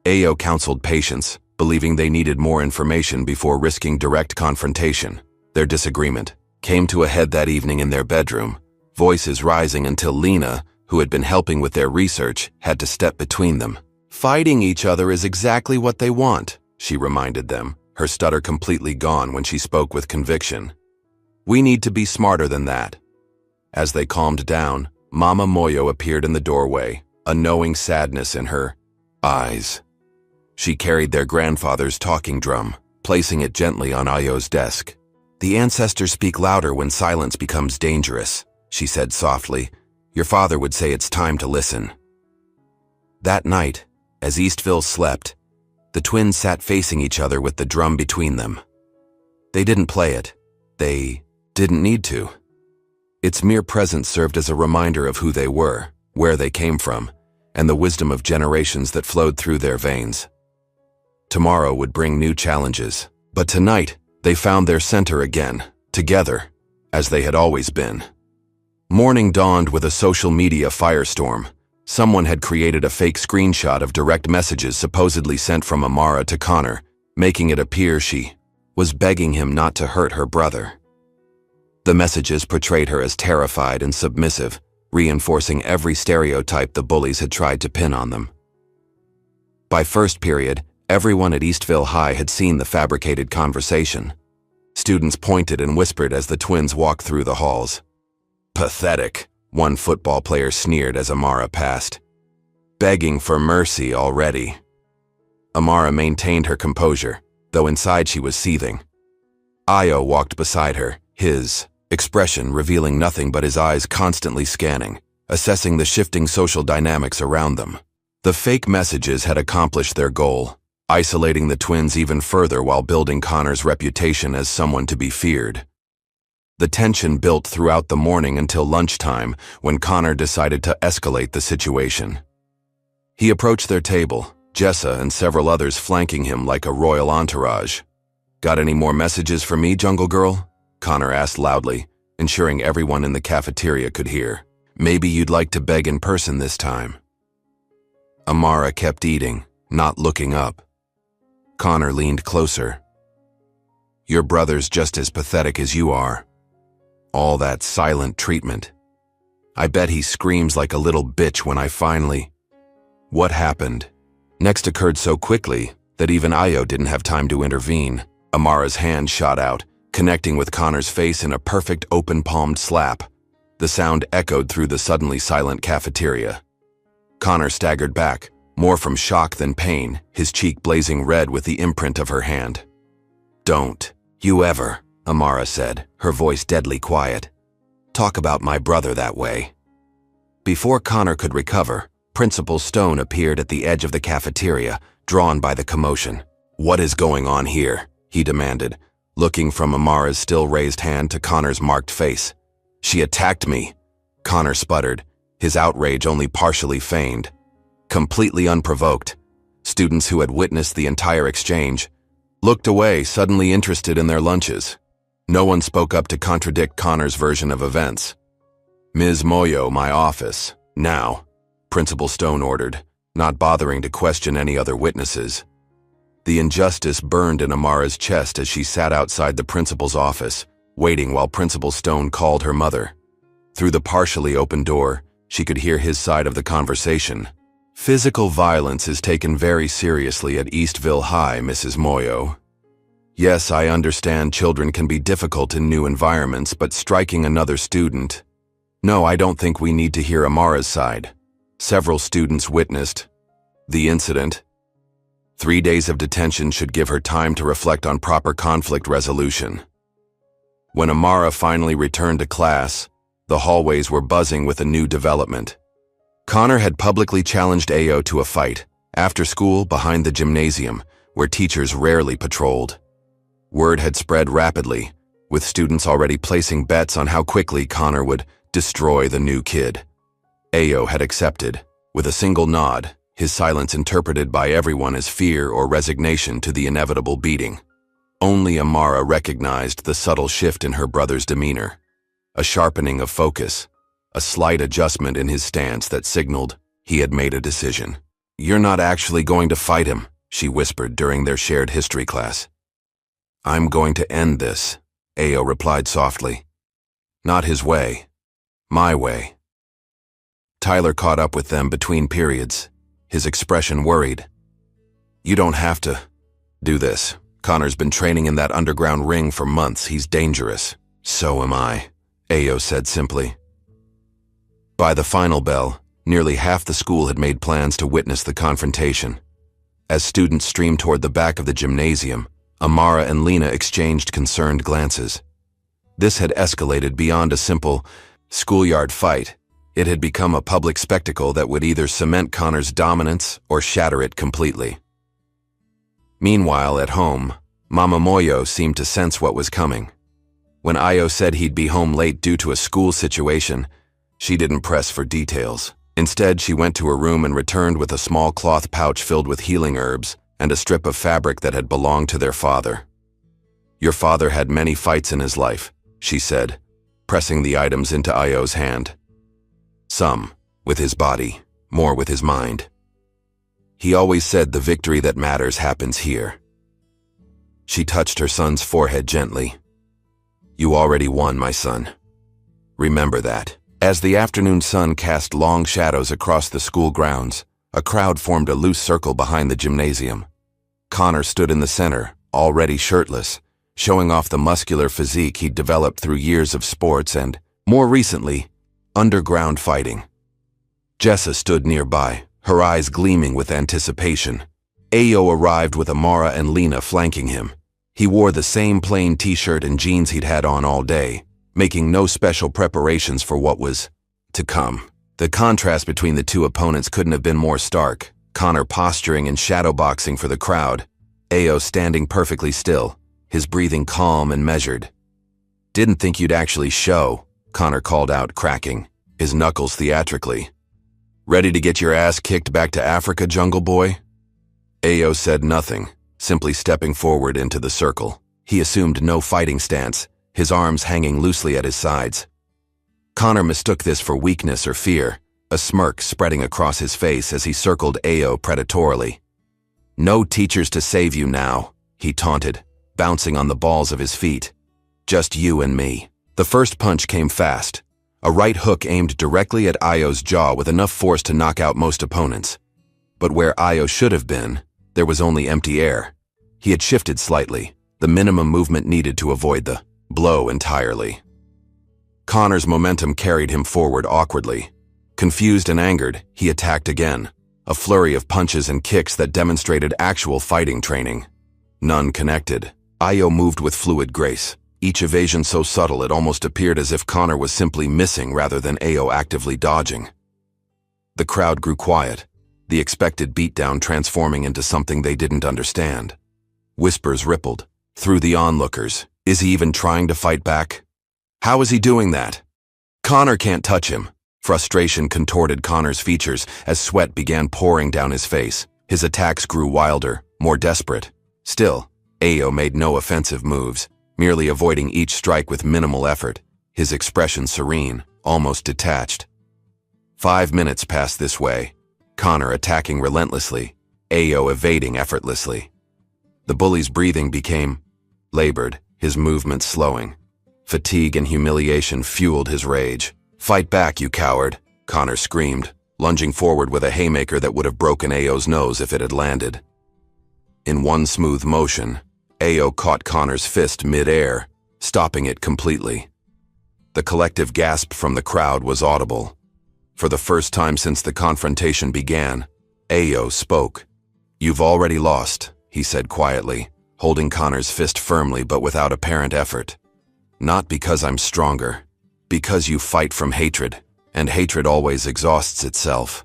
Ao counseled patience, believing they needed more information before risking direct confrontation. Their disagreement came to a head that evening in their bedroom, voices rising until Lena, who had been helping with their research, had to step between them. "Fighting each other is exactly what they want," she reminded them, her stutter completely gone when she spoke with conviction. "We need to be smarter than that." As they calmed down, Mama Moyo appeared in the doorway, a knowing sadness in her eyes. She carried their grandfather's talking drum, placing it gently on Ayo's desk. "The ancestors speak louder when silence becomes dangerous," she said softly. Your father would say it's time to listen. That night, as Eastville slept, the twins sat facing each other with the drum between them. They didn't play it. They didn't need to. Its mere presence served as a reminder of who they were, where they came from, and the wisdom of generations that flowed through their veins. Tomorrow would bring new challenges, but tonight they found their center again, together, as they had always been. Morning dawned with a social media firestorm. Someone had created a fake screenshot of direct messages supposedly sent from Amara to Connor, making it appear she was begging him not to hurt her brother. The messages portrayed her as terrified and submissive, reinforcing every stereotype the bullies had tried to pin on them. By first period, everyone at Eastville High had seen the fabricated conversation. Students pointed and whispered as the twins walked through the halls. Pathetic, one football player sneered as Amara passed. Begging for mercy already. Amara maintained her composure, though inside she was seething. Io walked beside her, his expression revealing nothing but his eyes constantly scanning, assessing the shifting social dynamics around them. The fake messages had accomplished their goal, isolating the twins even further while building Connor's reputation as someone to be feared. The tension built throughout the morning until lunchtime when Connor decided to escalate the situation. He approached their table, Jessa and several others flanking him like a royal entourage. Got any more messages for me, Jungle Girl? Connor asked loudly, ensuring everyone in the cafeteria could hear. Maybe you'd like to beg in person this time. Amara kept eating, not looking up. Connor leaned closer. Your brother's just as pathetic as you are. All that silent treatment. I bet he screams like a little bitch when I finally... What happened? Next occurred so quickly that even Io didn't have time to intervene. Amara's hand shot out, connecting with Connor's face in a perfect open-palmed slap. The sound echoed through the suddenly silent cafeteria. Connor staggered back, more from shock than pain, his cheek blazing red with the imprint of her hand. Don't you ever, Amara said, her voice deadly quiet. Talk about my brother that way. Before Connor could recover, Principal Stone appeared at the edge of the cafeteria, drawn by the commotion. What is going on here? He demanded, looking from Amara's still raised hand to Connor's marked face. She attacked me, Connor sputtered, his outrage only partially feigned. Completely unprovoked, students who had witnessed the entire exchange looked away, suddenly interested in their lunches. No one spoke up to contradict Connor's version of events. Ms. Moyo, my office, now, Principal Stone ordered, not bothering to question any other witnesses. The injustice burned in Amara's chest as she sat outside the principal's office, waiting while Principal Stone called her mother. Through the partially open door, she could hear his side of the conversation. Physical violence is taken very seriously at Eastville High, Mrs. Moyo. Yes, I understand children can be difficult in new environments, but striking another student... No, I don't think we need to hear Amara's side. Several students witnessed the incident. 3 days of detention should give her time to reflect on proper conflict resolution. When Amara finally returned to class, the hallways were buzzing with a new development. Connor had publicly challenged Ao to a fight, after school behind the gymnasium, where teachers rarely patrolled. Word had spread rapidly, with students already placing bets on how quickly Connor would destroy the new kid. Ao had accepted, with a single nod, his silence interpreted by everyone as fear or resignation to the inevitable beating. Only Amara recognized the subtle shift in her brother's demeanor, a sharpening of focus, a slight adjustment in his stance that signaled he had made a decision. You're not actually going to fight him, she whispered during their shared history class. I'm going to end this, Ao replied softly. Not his way, my way. Tyler caught up with them between periods, his expression worried. You don't have to do this. Connor's been training in that underground ring for months. He's dangerous. So am I, Ao said simply. By the final bell, nearly half the school had made plans to witness the confrontation. As students streamed toward the back of the gymnasium, Amara and Lena exchanged concerned glances. This had escalated beyond a simple, schoolyard fight. It had become a public spectacle that would either cement Connor's dominance or shatter it completely. Meanwhile, at home, Mama Moyo seemed to sense what was coming. When Ayo said he'd be home late due to a school situation, she didn't press for details. Instead, she went to her room and returned with a small cloth pouch filled with healing herbs and a strip of fabric that had belonged to their father. "Your father had many fights in his life," she said, pressing the items into Ayo's hand. "Some with his body, more with his mind. He always said the victory that matters happens here." She touched her son's forehead gently. "You already won, my son. Remember that." As the afternoon sun cast long shadows across the school grounds, a crowd formed a loose circle behind the gymnasium. Connor stood in the center, already shirtless, showing off the muscular physique he'd developed through years of sports and, more recently, underground fighting. Jessa stood nearby, her eyes gleaming with anticipation. Ayo arrived with Amara and Lena flanking him. He wore the same plain t-shirt and jeans he'd had on all day, making no special preparations for what was to come. The contrast between the two opponents couldn't have been more stark. Connor posturing and shadowboxing for the crowd, Ayo standing perfectly still, his breathing calm and measured. "Didn't think you'd actually show," Connor called out, cracking, his knuckles theatrically. "Ready to get your ass kicked back to Africa, Jungle Boy?" Ayo said nothing, simply stepping forward into the circle. He assumed no fighting stance, his arms hanging loosely at his sides. Connor mistook this for weakness or fear, a smirk spreading across his face as he circled Ayo predatorily. "No teachers to save you now," he taunted, bouncing on the balls of his feet. "Just you and me." The first punch came fast, a right hook aimed directly at Ayo's jaw with enough force to knock out most opponents. But where Ayo should have been, there was only empty air. He had shifted slightly, the minimum movement needed to avoid the blow entirely. Connor's momentum carried him forward awkwardly. Confused and angered, he attacked again, a flurry of punches and kicks that demonstrated actual fighting training. None connected. Ayo moved with fluid grace, each evasion so subtle it almost appeared as if Connor was simply missing rather than Ayo actively dodging. The crowd grew quiet, the expected beatdown transforming into something they didn't understand. Whispers rippled through the onlookers. Is he even trying to fight back? How is he doing that? Connor can't touch him. Frustration contorted Connor's features as sweat began pouring down his face. His attacks grew wilder, more desperate. Still, Ayo made no offensive moves, merely avoiding each strike with minimal effort, his expression serene, almost detached. 5 minutes passed this way, Connor attacking relentlessly, Ayo evading effortlessly. The bully's breathing became labored, his movements slowing. Fatigue and humiliation fueled his rage. "Fight back, you coward," Connor screamed, lunging forward with a haymaker that would have broken Ayo's nose if it had landed. In one smooth motion, Ayo caught Connor's fist mid-air, stopping it completely. The collective gasp from the crowd was audible. For the first time since the confrontation began, Ayo spoke. "You've already lost," he said quietly, holding Connor's fist firmly but without apparent effort. "Not because I'm stronger, because you fight from hatred, and hatred always exhausts itself."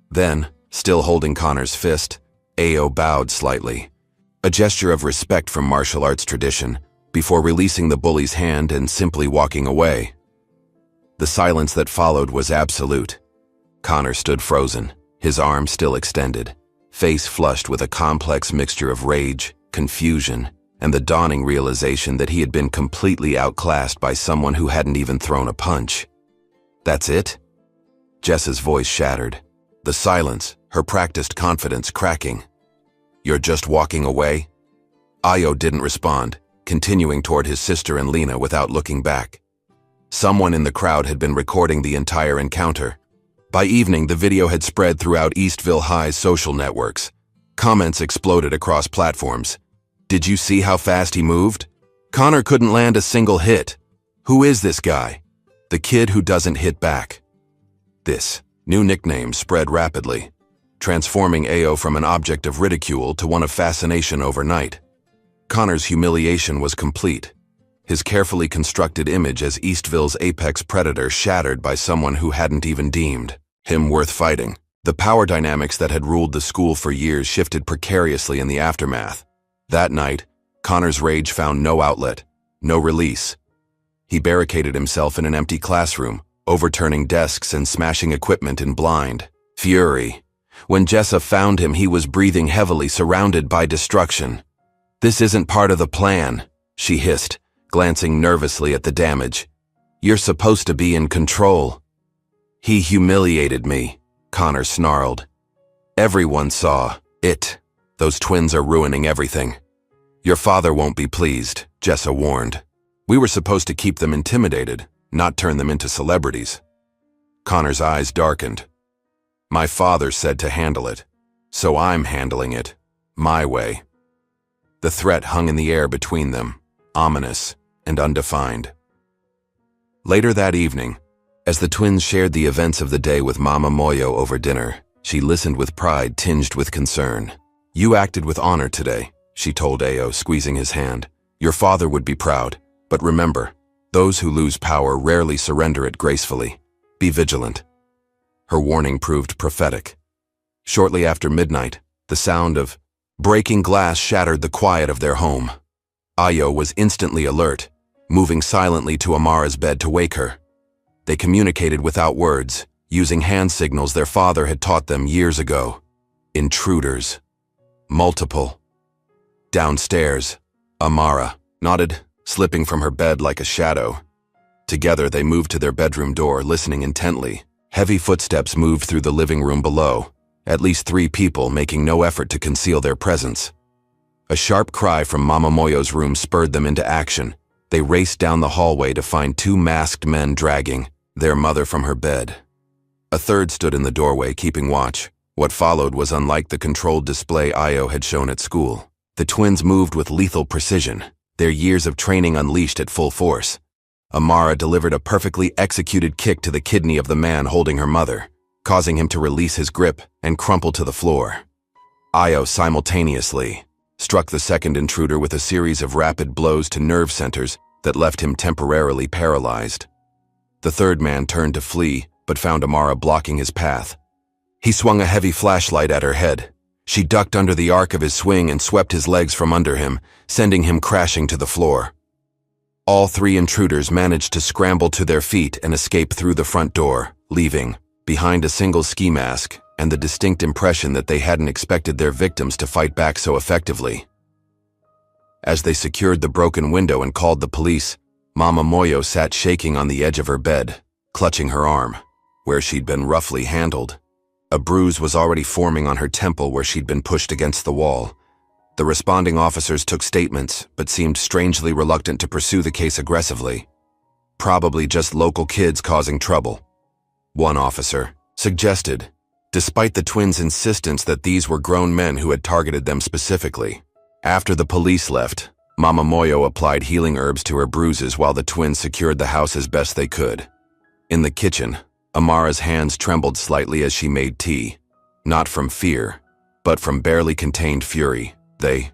Then, still holding Connor's fist, Ayo bowed slightly, a gesture of respect from martial arts tradition, before releasing the bully's hand and simply walking away. The silence that followed was absolute. Connor stood frozen, his arm still extended, face flushed with a complex mixture of rage, confusion, and the dawning realization that he had been completely outclassed by someone who hadn't even thrown a punch. "That's it?" Jessa's voice shattered, the silence, her practiced confidence cracking. "You're just walking away?" Ayo didn't respond, continuing toward his sister and Lena without looking back. Someone in the crowd had been recording the entire encounter. By evening, the video had spread throughout Eastville High's social networks. Comments exploded across platforms. "Did you see how fast he moved? Connor couldn't land a single hit. Who is this guy? The kid who doesn't hit back." This new nickname spread rapidly, transforming Ayo from an object of ridicule to one of fascination overnight. Connor's humiliation was complete. his carefully constructed image as Eastville's apex predator shattered by someone who hadn't even deemed him worth fighting. The power dynamics that had ruled the school for years shifted precariously in the aftermath. That night, Connor's rage found no outlet, no release. He barricaded himself in an empty classroom, overturning desks and smashing equipment in blind fury. When Jessa found him, he was breathing heavily, surrounded by destruction. "This isn't part of the plan," she hissed, glancing nervously at the damage. "You're supposed to be in control." "He humiliated me," Connor snarled. "Everyone saw it. Those twins are ruining everything." "Your father won't be pleased," Jessa warned. "We were supposed to keep them intimidated, not turn them into celebrities." Connor's eyes darkened. "My father said to handle it, so I'm handling it, my way." The threat hung in the air between them, ominous and undefined. Later that evening, as the twins shared the events of the day with Mama Moyo over dinner, she listened with pride tinged with concern. "You acted with honor today," she told Ao, squeezing his hand. "Your father would be proud, but remember, those who lose power rarely surrender it gracefully. Be vigilant." Her warning proved prophetic. Shortly after midnight, the sound of breaking glass shattered the quiet of their home. Ayo was instantly alert, moving silently to Amara's bed to wake her. They communicated without words, using hand signals their father had taught them years ago. Intruders. Multiple. Downstairs, Amara nodded, slipping from her bed like a shadow. Together they moved to their bedroom door, listening intently. Heavy footsteps moved through the living room below, at least 3 people making no effort to conceal their presence. A sharp cry from Mama Moyo's room spurred them into action. They raced down the hallway to find 2 masked men dragging their mother from her bed. A third stood in the doorway, keeping watch. What followed was unlike the controlled display Ayo had shown at school. The twins moved with lethal precision, their years of training unleashed at full force. Amara delivered a perfectly executed kick to the kidney of the man holding her mother, causing him to release his grip and crumple to the floor. Ayo simultaneously struck the second intruder with a series of rapid blows to nerve centers that left him temporarily paralyzed. The third man turned to flee, but found Amara blocking his path. He swung a heavy flashlight at her head. She ducked under the arc of his swing and swept his legs from under him, sending him crashing to the floor. All 3 intruders managed to scramble to their feet and escape through the front door, leaving behind a single ski mask and the distinct impression that they hadn't expected their victims to fight back so effectively. As they secured the broken window and called the police, Mama Moyo sat shaking on the edge of her bed, clutching her arm, where she'd been roughly handled. A bruise was already forming on her temple where she'd been pushed against the wall. The responding officers took statements, but seemed strangely reluctant to pursue the case aggressively. "Probably just local kids causing trouble," one officer suggested, despite the twins' insistence that these were grown men who had targeted them specifically. After the police left, Mama Moyo applied healing herbs to her bruises while the twins secured the house as best they could. In the kitchen, Amara's hands trembled slightly as she made tea, not from fear, but from barely contained fury. "They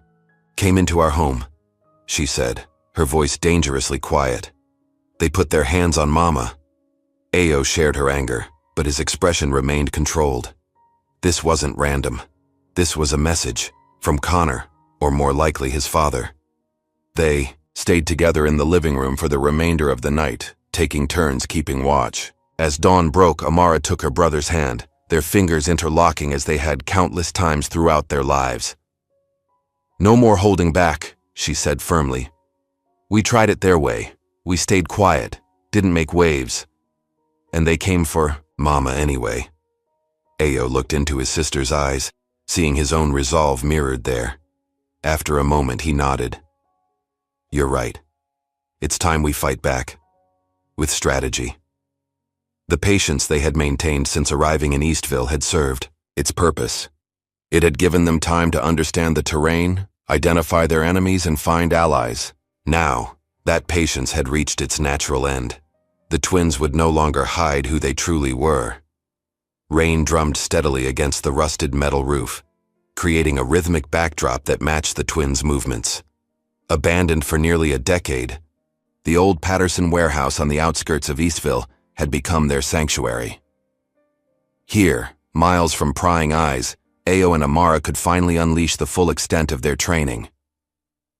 came into our home," she said, her voice dangerously quiet. "They put their hands on Mama." Ao shared her anger, but his expression remained controlled. This wasn't random. This was a message from Connor, or more likely his father. They stayed together in the living room for the remainder of the night, taking turns keeping watch. As dawn broke, Amara took her brother's hand, their fingers interlocking as they had countless times throughout their lives. "No more holding back," she said firmly. "We tried it their way. We stayed quiet, didn't make waves. And they came for Mama anyway." Ao looked into his sister's eyes, seeing his own resolve mirrored there. After a moment, he nodded. "You're right. It's time we fight back. With strategy." The patience they had maintained since arriving in Eastville had served its purpose. It had given them time to understand the terrain, identify their enemies, and find allies. Now, that patience had reached its natural end. The twins would no longer hide who they truly were. Rain drummed steadily against the rusted metal roof, creating a rhythmic backdrop that matched the twins' movements. Abandoned for nearly a decade, The old Patterson warehouse on the outskirts of Eastville had become their sanctuary. Here, miles from prying eyes, Ayo and Amara could finally unleash the full extent of their training.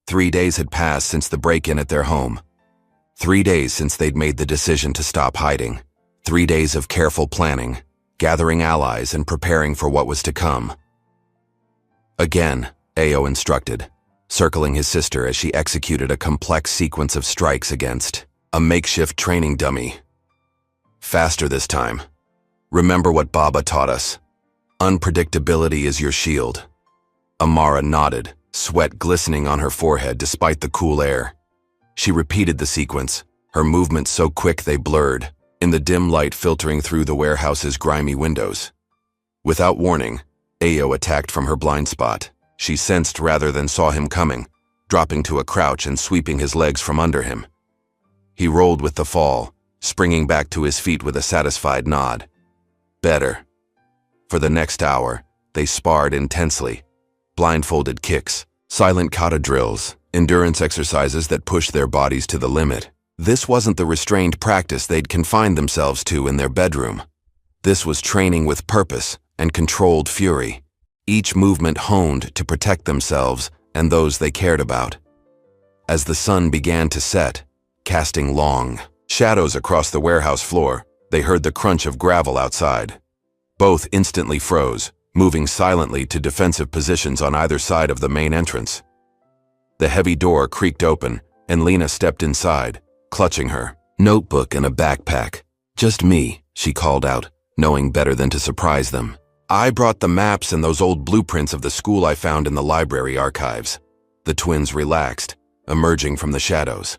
3 days had passed since the break-in at their home. 3 days since they'd made the decision to stop hiding. 3 days of careful planning, gathering allies and preparing for what was to come. Again, Ayo instructed, circling his sister as she executed a complex sequence of strikes against a makeshift training dummy. Faster this time. Remember what Baba taught us. Unpredictability is your shield. Amara nodded, sweat glistening on her forehead despite the cool air. She repeated the sequence, her movements so quick they blurred, in the dim light filtering through the warehouse's grimy windows. Without warning, Ayo attacked from her blind spot. She sensed rather than saw him coming, dropping to a crouch and sweeping his legs from under him. He rolled with the fall, springing back to his feet with a satisfied nod. Better. For the next hour, they sparred intensely. Blindfolded kicks, silent kata drills, endurance exercises that pushed their bodies to the limit. This wasn't the restrained practice they'd confined themselves to in their bedroom. This was training with purpose and controlled fury, each movement honed to protect themselves and those they cared about. As the sun began to set, casting long shadows across the warehouse floor, they heard the crunch of gravel outside. Both instantly froze, moving silently to defensive positions on either side of the main entrance. The heavy door creaked open, and Lena stepped inside, clutching her notebook and a backpack. "Just me," she called out, knowing better than to surprise them. "I brought the maps and those old blueprints of the school I found in the library archives." The twins relaxed, emerging from the shadows.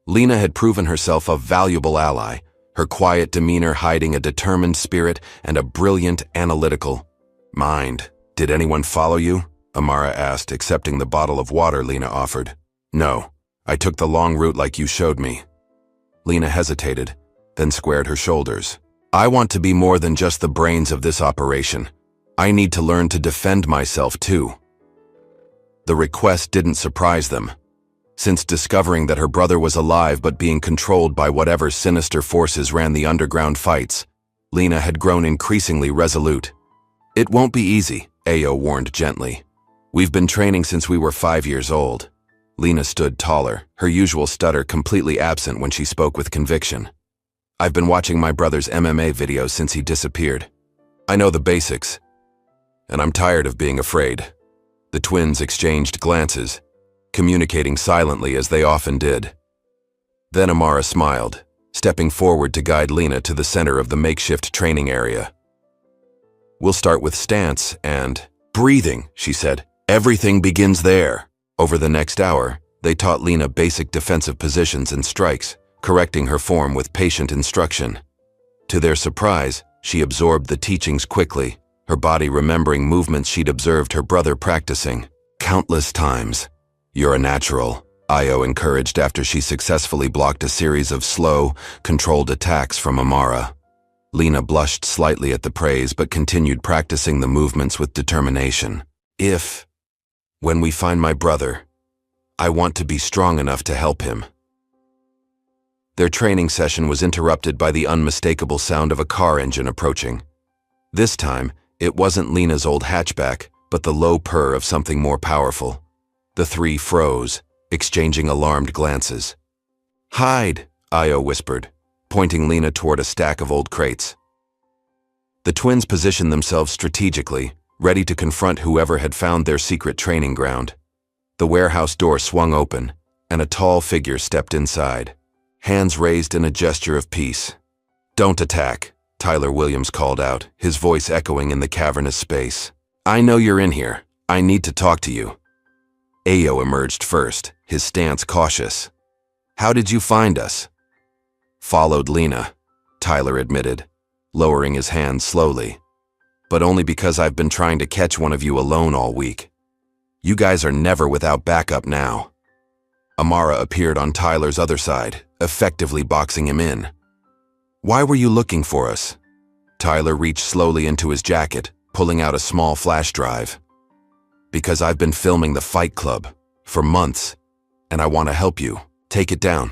Lena had proven herself a valuable ally, her quiet demeanor hiding a determined spirit and a brilliant, analytical mind. "Did anyone follow you?" Amara asked, accepting the bottle of water Lena offered. "No, I took the long route like you showed me." Lena hesitated, then squared her shoulders. "I want to be more than just the brains of this operation. I need to learn to defend myself too." The request didn't surprise them. Since discovering that her brother was alive but being controlled by whatever sinister forces ran the underground fights, Lena had grown increasingly resolute. "It won't be easy," Ayo warned gently. "We've been training since we were 5 years old." Lena stood taller, her usual stutter completely absent when she spoke with conviction. "I've been watching my brother's MMA videos since he disappeared. I know the basics, and I'm tired of being afraid." The twins exchanged glances, communicating silently as they often did. Then Amara smiled, stepping forward to guide Lena to the center of the makeshift training area. "We'll start with stance and breathing," she said. "Everything begins there." Over the next hour, they taught Lena basic defensive positions and strikes, correcting her form with patient instruction. To their surprise, she absorbed the teachings quickly, her body remembering movements she'd observed her brother practicing countless times. "You're a natural," Ayo encouraged after she successfully blocked a series of slow, controlled attacks from Amara. Lena blushed slightly at the praise but continued practicing the movements with determination. When we find my brother, I want to be strong enough to help him." Their training session was interrupted by the unmistakable sound of a car engine approaching. This time, it wasn't Lena's old hatchback, but the low purr of something more powerful. The three froze, exchanging alarmed glances. "Hide," Ayo whispered, pointing Lena toward a stack of old crates. The twins positioned themselves strategically, ready to confront whoever had found their secret training ground. The warehouse door swung open, and a tall figure stepped inside, hands raised in a gesture of peace. "Don't attack," Tyler Williams called out, his voice echoing in the cavernous space. "I know you're in here. I need to talk to you." Ayo emerged first, his stance cautious. "How did you find us?" "Followed Lena," Tyler admitted, lowering his hand slowly. "But only because I've been trying to catch one of you alone all week. You guys are never without backup now." Amara appeared on Tyler's other side, effectively boxing him in. "Why were you looking for us?" Tyler reached slowly into his jacket, pulling out a small flash drive. "Because I've been filming the Fight Club for months, and I want to help you. Take it down."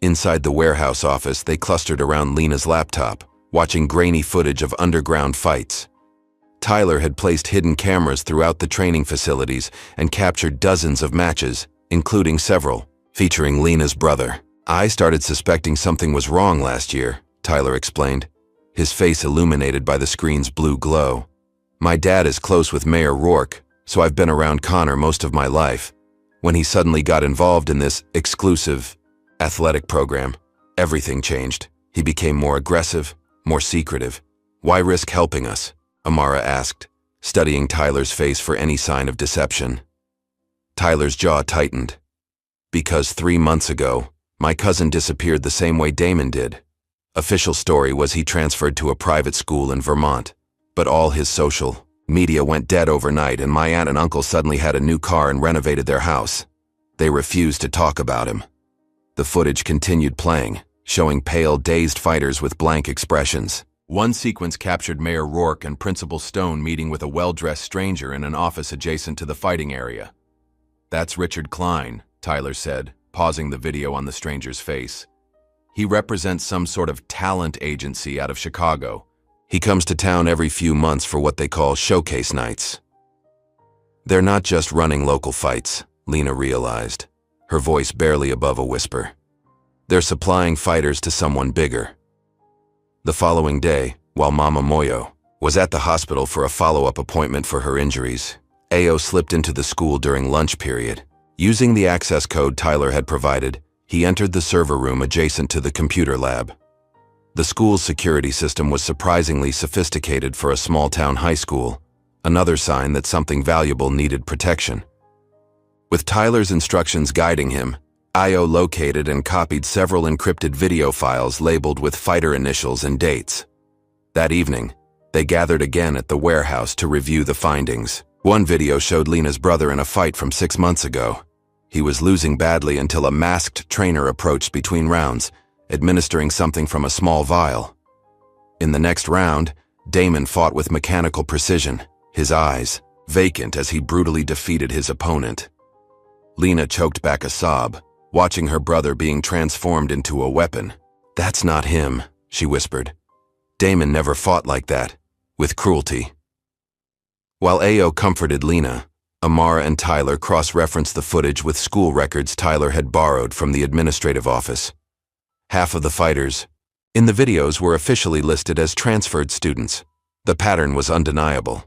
Inside the warehouse office, they clustered around Lena's laptop, watching grainy footage of underground fights. Tyler had placed hidden cameras throughout the training facilities and captured dozens of matches, including several featuring Lena's brother. "I started suspecting something was wrong last year," Tyler explained, his face illuminated by the screen's blue glow. "My dad is close with Mayor Rourke, so I've been around Connor most of my life. When he suddenly got involved in this exclusive athletic program, everything changed. He became more aggressive, more secretive." "Why risk helping us?" Amara asked, studying Tyler's face for any sign of deception. Tyler's jaw tightened. "Because 3 months ago, my cousin disappeared the same way Damon did. Official story was he transferred to a private school in Vermont, but all his social media went dead overnight, and my aunt and uncle suddenly had a new car and renovated their house. They refused to talk about him." The footage continued playing, showing pale, dazed fighters with blank expressions. One sequence captured Mayor Rourke and Principal Stone meeting with a well-dressed stranger in an office adjacent to the fighting area. "That's Richard Klein," Tyler said, pausing the video on the stranger's face. "He represents some sort of talent agency out of Chicago. He comes to town every few months for what they call showcase nights." "They're not just running local fights," Lena realized, her voice barely above a whisper. "They're supplying fighters to someone bigger." The following day, while Mama Moyo was at the hospital for a follow-up appointment for her injuries, Ao slipped into the school during lunch period. Using the access code Tyler had provided, he entered the server room adjacent to the computer lab. The school's security system was surprisingly sophisticated for a small-town high school, another sign that something valuable needed protection. With Tyler's instructions guiding him, Ao located and copied several encrypted video files labeled with fighter initials and dates. That evening, they gathered again at the warehouse to review the findings. One video showed Lena's brother in a fight from 6 months ago. He was losing badly until a masked trainer approached between rounds, administering something from a small vial. In the next round, Damon fought with mechanical precision, his eyes vacant as he brutally defeated his opponent. Lena choked back a sob, watching her brother being transformed into a weapon. "That's not him," she whispered. "Damon never fought like that, with cruelty." While Ao comforted Lena, Amara and Tyler cross-referenced the footage with school records Tyler had borrowed from the administrative office. Half of the fighters in the videos were officially listed as transferred students. The pattern was undeniable.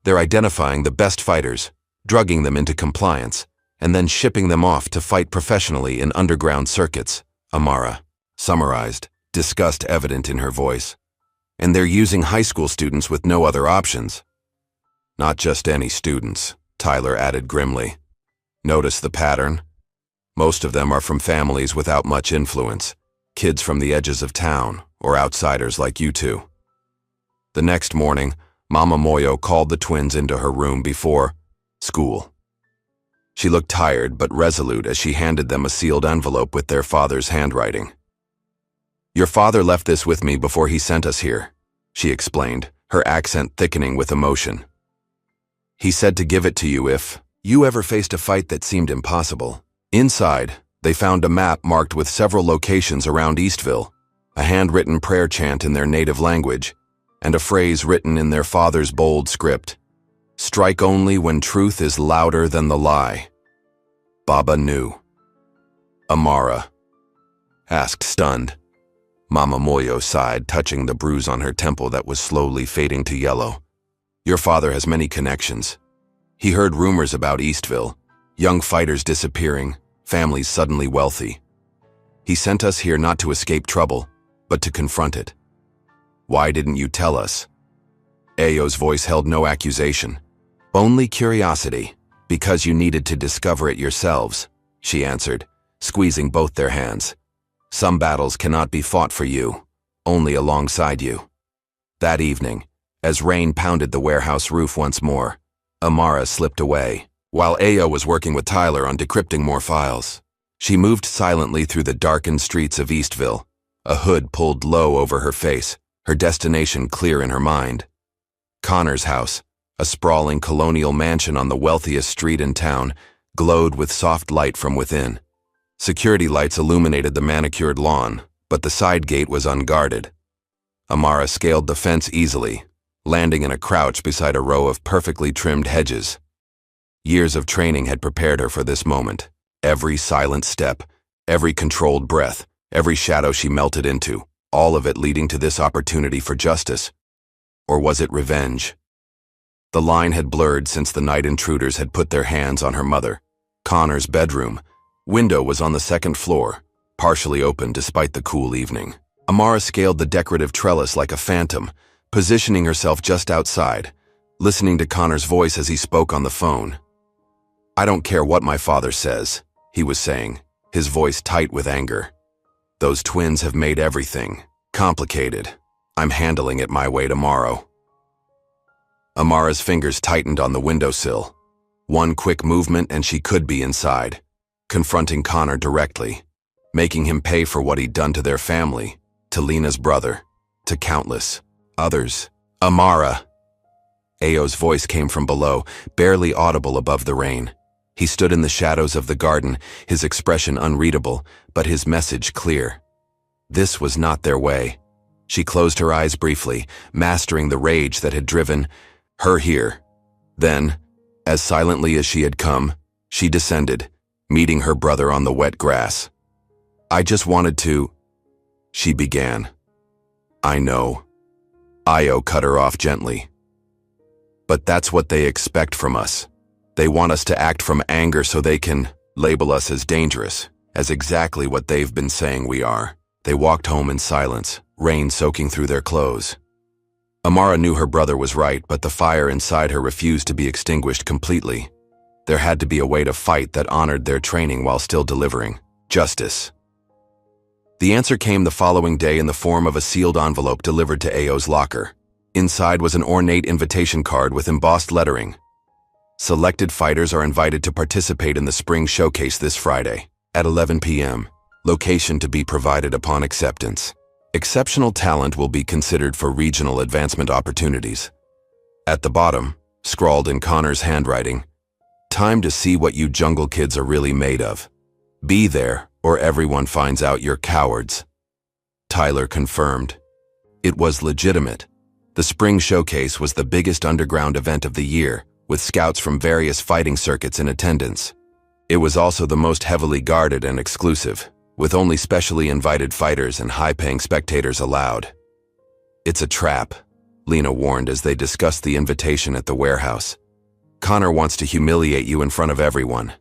They're identifying the best fighters, drugging them into compliance, and then shipping them off to fight professionally in underground circuits, Amara summarized, disgust evident in her voice. "And they're using high school students with no other options." "Not just any students," Tyler added grimly. "Notice the pattern? Most of them are from families without much influence, kids from the edges of town, or outsiders like you two." The next morning, Mama Moyo called the twins into her room before school. She looked tired but resolute as she handed them a sealed envelope with their father's handwriting. "Your father left this with me before he sent us here," she explained, her accent thickening with emotion. "He said to give it to you if you ever faced a fight that seemed impossible." Inside, they found a map marked with several locations around Eastville, a handwritten prayer chant in their native language, and a phrase written in their father's bold script: "Strike only when truth is louder than the lie." Baba knew. "Amara?" asked stunned. Mama Moyo sighed, touching the bruise on her temple that was slowly fading to yellow. "Your father has many connections. He heard rumors about Eastville, young fighters disappearing, families suddenly wealthy. He sent us here not to escape trouble, but to confront it." "Why didn't you tell us?" Ao's voice held no accusation. "Only curiosity, because you needed to discover it yourselves," she answered, squeezing both their hands. "Some battles cannot be fought for you, only alongside you." That evening, as rain pounded the warehouse roof once more, Amara slipped away, while Ao was working with Tyler on decrypting more files. She moved silently through the darkened streets of Eastville, a hood pulled low over her face, her destination clear in her mind. Connor's house, a sprawling colonial mansion on the wealthiest street in town, glowed with soft light from within. Security lights illuminated the manicured lawn, but the side gate was unguarded. Amara scaled the fence easily, landing in a crouch beside a row of perfectly trimmed hedges. Years of training had prepared her for this moment. Every silent step, every controlled breath, every shadow she melted into, all of it leading to this opportunity for justice. Or was it revenge? The line had blurred since the night intruders had put their hands on her mother. Connor's bedroom window was on the second floor, partially open despite the cool evening. Amara scaled the decorative trellis like a phantom, positioning herself just outside, listening to Connor's voice as he spoke on the phone. "I don't care what my father says," he was saying, his voice tight with anger. "Those twins have made everything complicated. I'm handling it my way tomorrow." Amara's fingers tightened on the windowsill. One quick movement and she could be inside, confronting Connor directly, making him pay for what he'd done to their family, to Lena's brother, to countless others. "Amara!" Ayo's voice came from below, barely audible above the rain. He stood in the shadows of the garden, his expression unreadable, but his message clear. This was not their way. She closed her eyes briefly, mastering the rage that had driven her here. Then, as silently as she had come, she descended, meeting her brother on the wet grass. "I just wanted to," she began. "I know." Ayo cut her off gently. "But that's what they expect from us. They want us to act from anger so they can label us as dangerous, as exactly what they've been saying we are." They walked home in silence, rain soaking through their clothes. Amara knew her brother was right, but the fire inside her refused to be extinguished completely. There had to be a way to fight that honored their training while still delivering justice. The answer came the following day in the form of a sealed envelope delivered to Ayo's locker. Inside was an ornate invitation card with embossed lettering. "Selected fighters are invited to participate in the spring showcase this Friday at 11 p.m. Location to be provided upon acceptance. Exceptional talent will be considered for regional advancement opportunities." At the bottom, scrawled in Connor's handwriting, "Time to see what you jungle kids are really made of. Be there, or everyone finds out you're cowards." Tyler confirmed. It was legitimate. The spring showcase was the biggest underground event of the year, with scouts from various fighting circuits in attendance. It was also the most heavily guarded and exclusive, with only specially invited fighters and high-paying spectators allowed. "It's a trap," Lena warned as they discussed the invitation at the warehouse. "Connor wants to humiliate you in front of everyone.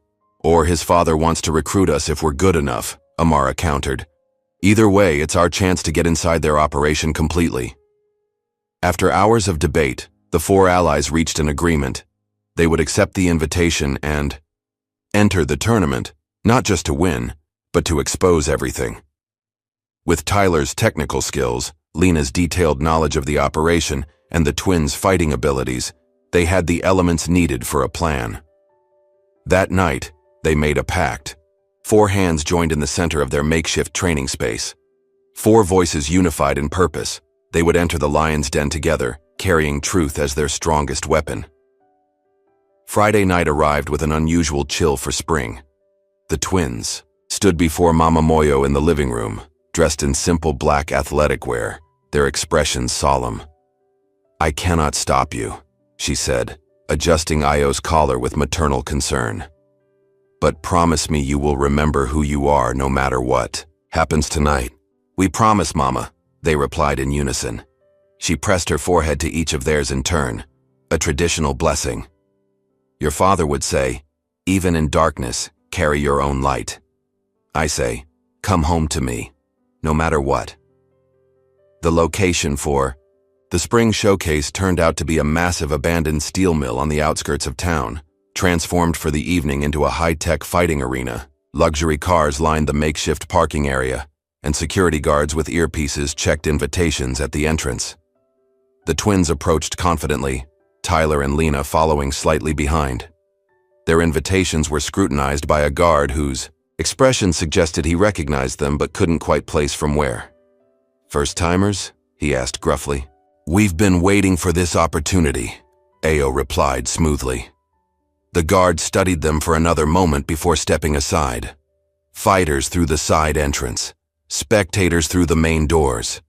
Or his father wants to recruit us if we're good enough," Amara countered. "Either way, it's our chance to get inside their operation completely." After hours of debate, the four allies reached an agreement. They would accept the invitation and enter the tournament, not just to win, but to expose everything. With Tyler's technical skills, Lena's detailed knowledge of the operation, and the twins' fighting abilities, they had the elements needed for a plan. That night, they made a pact. 4 hands joined in the center of their makeshift training space. 4 voices unified in purpose. They would enter the lion's den together, carrying truth as their strongest weapon. Friday night arrived with an unusual chill for spring. The twins stood before Mama Moyo in the living room, dressed in simple black athletic wear, their expressions solemn. "I cannot stop you," she said, adjusting Ayo's collar with maternal concern. "But promise me you will remember who you are no matter what happens tonight." "We promise, Mama," they replied in unison. She pressed her forehead to each of theirs in turn, a traditional blessing. "Your father would say, 'Even in darkness, carry your own light.' I say, 'Come home to me, no matter what.'" The location for the spring showcase turned out to be a massive abandoned steel mill on the outskirts of town, transformed for the evening into a high-tech fighting arena. Luxury cars lined the makeshift parking area, and security guards with earpieces checked invitations at the entrance. The twins approached confidently, Tyler and Lena following slightly behind. Their invitations were scrutinized by a guard whose expression suggested he recognized them but couldn't quite place from where. "First-timers?" he asked gruffly. "We've been waiting for this opportunity," Ayo replied smoothly. The guard studied them for another moment before stepping aside. Fighters through the side entrance. Spectators through the main doors.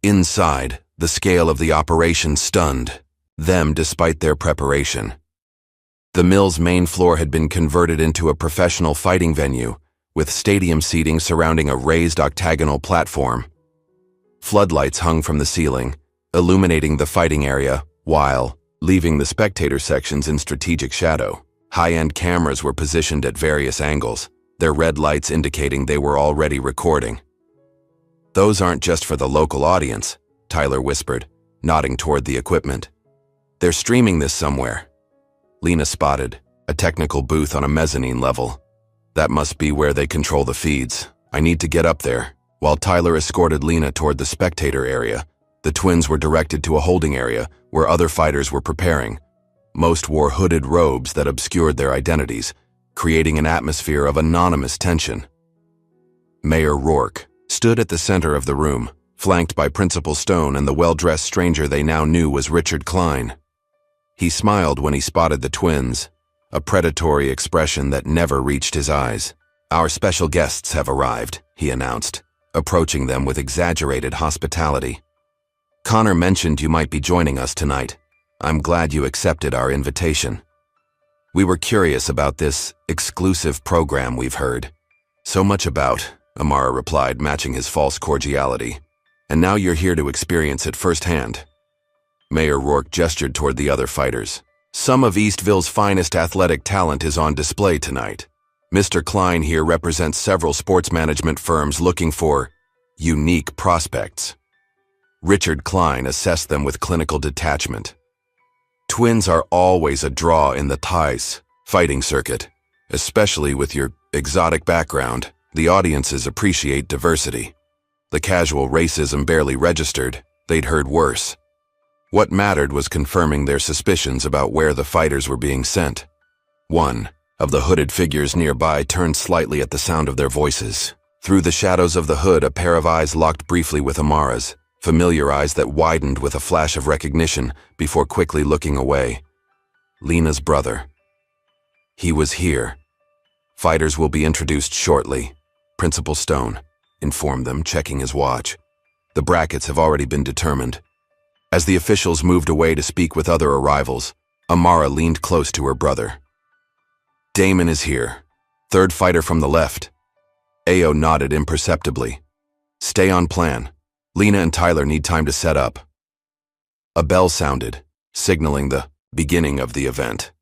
Inside, the scale of the operation stunned them despite their preparation. The mill's main floor had been converted into a professional fighting venue, with stadium seating surrounding a raised octagonal platform. Floodlights hung from the ceiling, illuminating the fighting area, while leaving the spectator sections in strategic shadow. High-end cameras were positioned at various angles, their red lights indicating they were already recording. "Those aren't just for the local audience," Tyler whispered, nodding toward the equipment. "They're streaming this somewhere." Lena spotted a technical booth on a mezzanine level. "That must be where they control the feeds. I need to get up there." While Tyler escorted Lena toward the spectator area, the twins were directed to a holding area where other fighters were preparing. Most wore hooded robes that obscured their identities, creating an atmosphere of anonymous tension. Mayor Rourke stood at the center of the room, flanked by Principal Stone and the well-dressed stranger they now knew was Richard Klein. He smiled when he spotted the twins, a predatory expression that never reached his eyes. "Our special guests have arrived," he announced, approaching them with exaggerated hospitality. "Connor mentioned you might be joining us tonight. I'm glad you accepted our invitation. We were curious about this exclusive program we've heard." "So much about," Amara replied, matching his false cordiality. "And now you're here to experience it firsthand." Mayor Rourke gestured toward the other fighters. "Some of Eastville's finest athletic talent is on display tonight. Mr. Klein here represents several sports management firms looking for unique prospects." Richard Klein assessed them with clinical detachment. "Twins are always a draw in the Thais fighting circuit, especially with your exotic background. The audiences appreciate diversity. The casual racism barely registered, they'd heard worse. What mattered was confirming their suspicions about where the fighters were being sent." One of the hooded figures nearby turned slightly at the sound of their voices. Through the shadows of the hood, a pair of eyes locked briefly with Amara's, familiar eyes that widened with a flash of recognition before quickly looking away. Lena's brother. "He was here. Fighters will be introduced shortly," Principal Stone informed them, checking his watch. "The brackets have already been determined." As the officials moved away to speak with other arrivals, Amara leaned close to her brother. "Damon is here. Third fighter from the left." Ao nodded imperceptibly. "Stay on plan. Lena and Tyler need time to set up." A bell sounded, signaling the beginning of the event.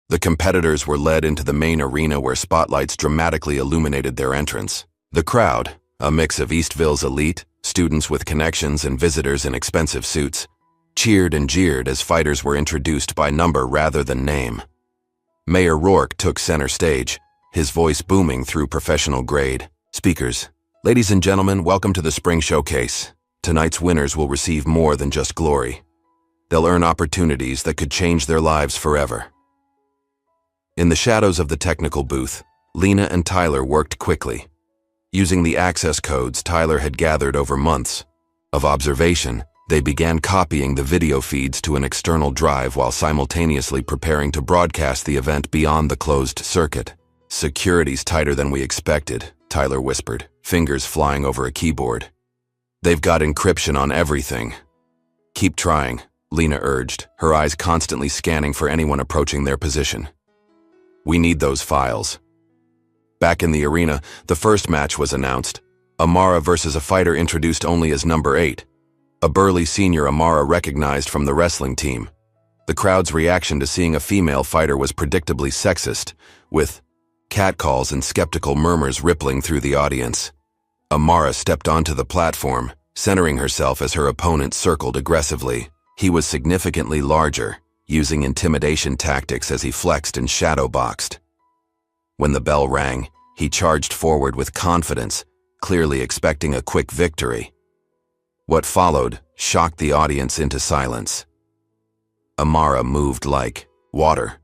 The competitors were led into the main arena where spotlights dramatically illuminated their entrance. The crowd, a mix of Eastville's elite, students with connections and visitors in expensive suits, cheered and jeered as fighters were introduced by number rather than name. Mayor Rourke took center stage, his voice booming through professional grade speakers. "Ladies and gentlemen, welcome to the Spring Showcase. Tonight's winners will receive more than just glory. They'll earn opportunities that could change their lives forever." In the shadows of the technical booth, Lena and Tyler worked quickly. Using the access codes Tyler had gathered over months of observation, they began copying the video feeds to an external drive while simultaneously preparing to broadcast the event beyond the closed circuit. "Security's tighter than we expected," Tyler whispered, fingers flying over a keyboard. "They've got encryption on everything." "Keep trying," Lena urged, her eyes constantly scanning for anyone approaching their position. "We need those files." Back in the arena, the first match was announced. Amara versus a fighter introduced only as number 8. A burly senior Amara recognized from the wrestling team. The crowd's reaction to seeing a female fighter was predictably sexist, with catcalls and skeptical murmurs rippling through the audience. Amara stepped onto the platform, centering herself as her opponent circled aggressively. He was significantly larger, using intimidation tactics as he flexed and shadow-boxed. When the bell rang, he charged forward with confidence, clearly expecting a quick victory. What followed shocked the audience into silence. Amara moved like water,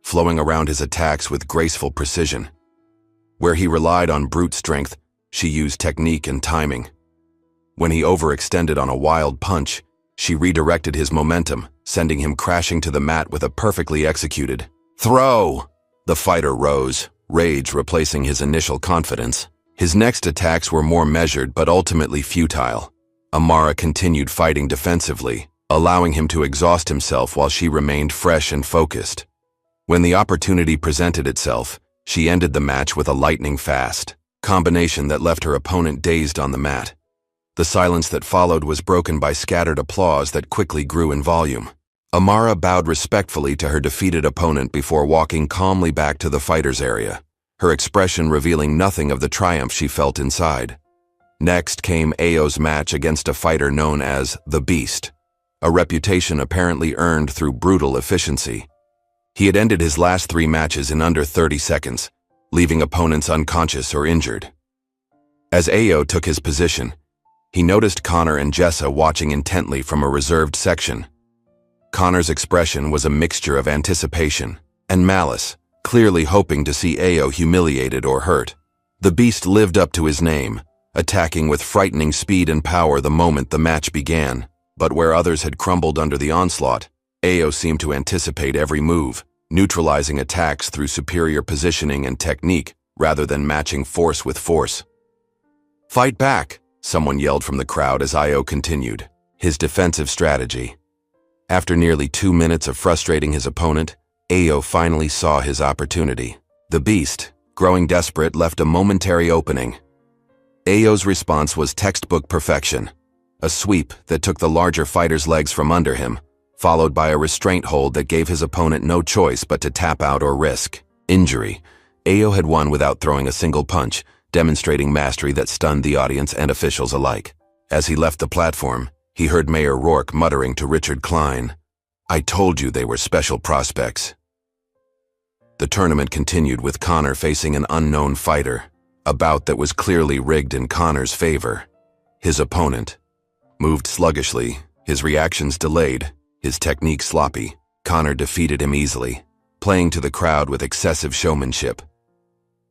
flowing around his attacks with graceful precision. Where he relied on brute strength, she used technique and timing. When he overextended on a wild punch, she redirected his momentum, sending him crashing to the mat with a perfectly executed throw. The fighter rose, rage replacing his initial confidence. His next attacks were more measured but ultimately futile. Amara continued fighting defensively, allowing him to exhaust himself while she remained fresh and focused. When the opportunity presented itself, she ended the match with a lightning-fast combination that left her opponent dazed on the mat. The silence that followed was broken by scattered applause that quickly grew in volume. Amara bowed respectfully to her defeated opponent before walking calmly back to the fighter's area, her expression revealing nothing of the triumph she felt inside. Next came Ayo's match against a fighter known as the Beast, a reputation apparently earned through brutal efficiency. He had ended his last 3 matches in under 30 seconds, leaving opponents unconscious or injured. As Ayo took his position, he noticed Connor and Jessa watching intently from a reserved section. Connor's expression was a mixture of anticipation and malice, clearly hoping to see Ayo humiliated or hurt. The Beast lived up to his name, attacking with frightening speed and power the moment the match began. But where others had crumbled under the onslaught, Ayo seemed to anticipate every move, neutralizing attacks through superior positioning and technique rather than matching force with force. "Fight back," someone yelled from the crowd as Ayo continued his defensive strategy. After nearly 2 minutes of frustrating his opponent, Ayo finally saw his opportunity. The Beast, growing desperate, left a momentary opening. Ayo's response was textbook perfection, a sweep that took the larger fighter's legs from under him, followed by a restraint hold that gave his opponent no choice but to tap out or risk injury. Ayo had won without throwing a single punch, demonstrating mastery that stunned the audience and officials alike. As he left the platform, he heard Mayor Rourke muttering to Richard Klein, "I told you they were special prospects." The tournament continued with Connor facing an unknown fighter, a bout that was clearly rigged in Connor's favor. His opponent moved sluggishly, his reactions delayed, his technique sloppy. Connor defeated him easily, playing to the crowd with excessive showmanship.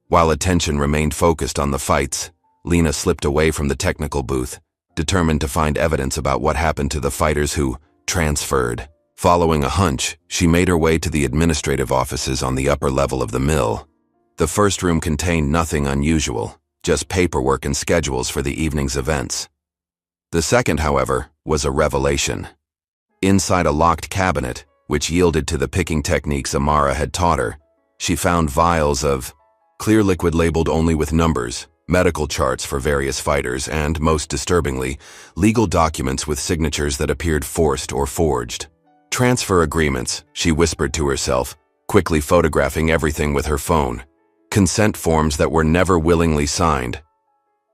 While attention remained focused on the fights, Lena slipped away from the technical booth, determined to find evidence about what happened to the fighters who transferred. Following a hunch, she made her way to the administrative offices on the upper level of the mill. The first room contained nothing unusual, just paperwork and schedules for the evening's events. The second, however, was a revelation. Inside a locked cabinet, which yielded to the picking techniques Amara had taught her, she found vials of clear liquid labeled only with numbers, medical charts for various fighters, and, most disturbingly, legal documents with signatures that appeared forced or forged. Transfer agreements, she whispered to herself, quickly photographing everything with her phone. Consent forms that were never willingly signed.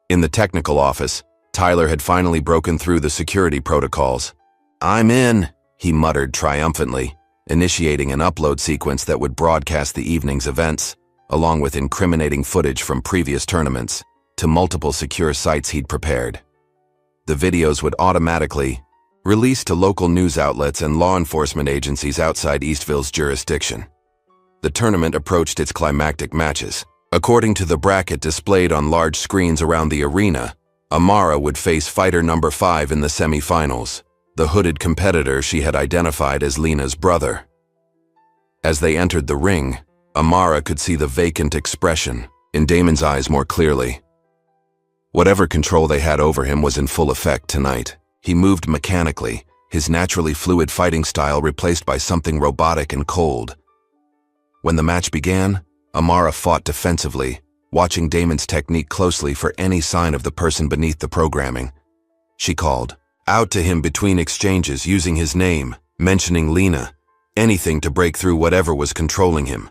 In the technical office, Tyler had finally broken through the security protocols. "I'm in," he muttered triumphantly, initiating an upload sequence that would broadcast the evening's events, along with incriminating footage from previous tournaments, to multiple secure sites he'd prepared. The videos would automatically release to local news outlets and law enforcement agencies outside Eastville's jurisdiction. The tournament approached its climactic matches. According to the bracket displayed on large screens around the arena, Amara would face fighter number 5 in the semifinals, the hooded competitor she had identified as Lena's brother. As they entered the ring, Amara could see the vacant expression in Damon's eyes more clearly. Whatever control they had over him was in full effect tonight. He moved mechanically, his naturally fluid fighting style replaced by something robotic and cold. When the match began, Amara fought defensively, watching Damon's technique closely for any sign of the person beneath the programming. She called out to him between exchanges using his name, mentioning Lena, anything to break through whatever was controlling him.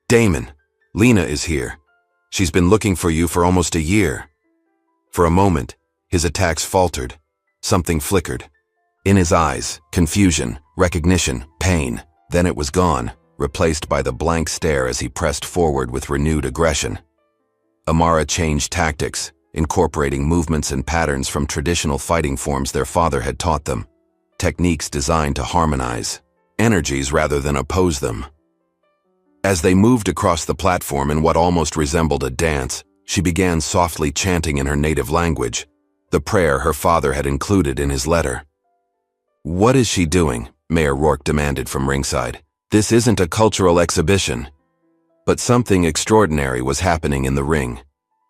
"Damon, Lena is here. She's been looking for you for almost a year." For a moment, his attacks faltered. Something flickered. In his eyes, confusion, recognition, pain. Then it was gone, replaced by the blank stare as he pressed forward with renewed aggression. Amara changed tactics, incorporating movements and patterns from traditional fighting forms their father had taught them, techniques designed to harmonize energies rather than oppose them. As they moved across the platform in what almost resembled a dance, she began softly chanting in her native language, the prayer her father had included in his letter. "What is she doing?" Mayor Rourke demanded from ringside. "This isn't a cultural exhibition." But something extraordinary was happening in the ring.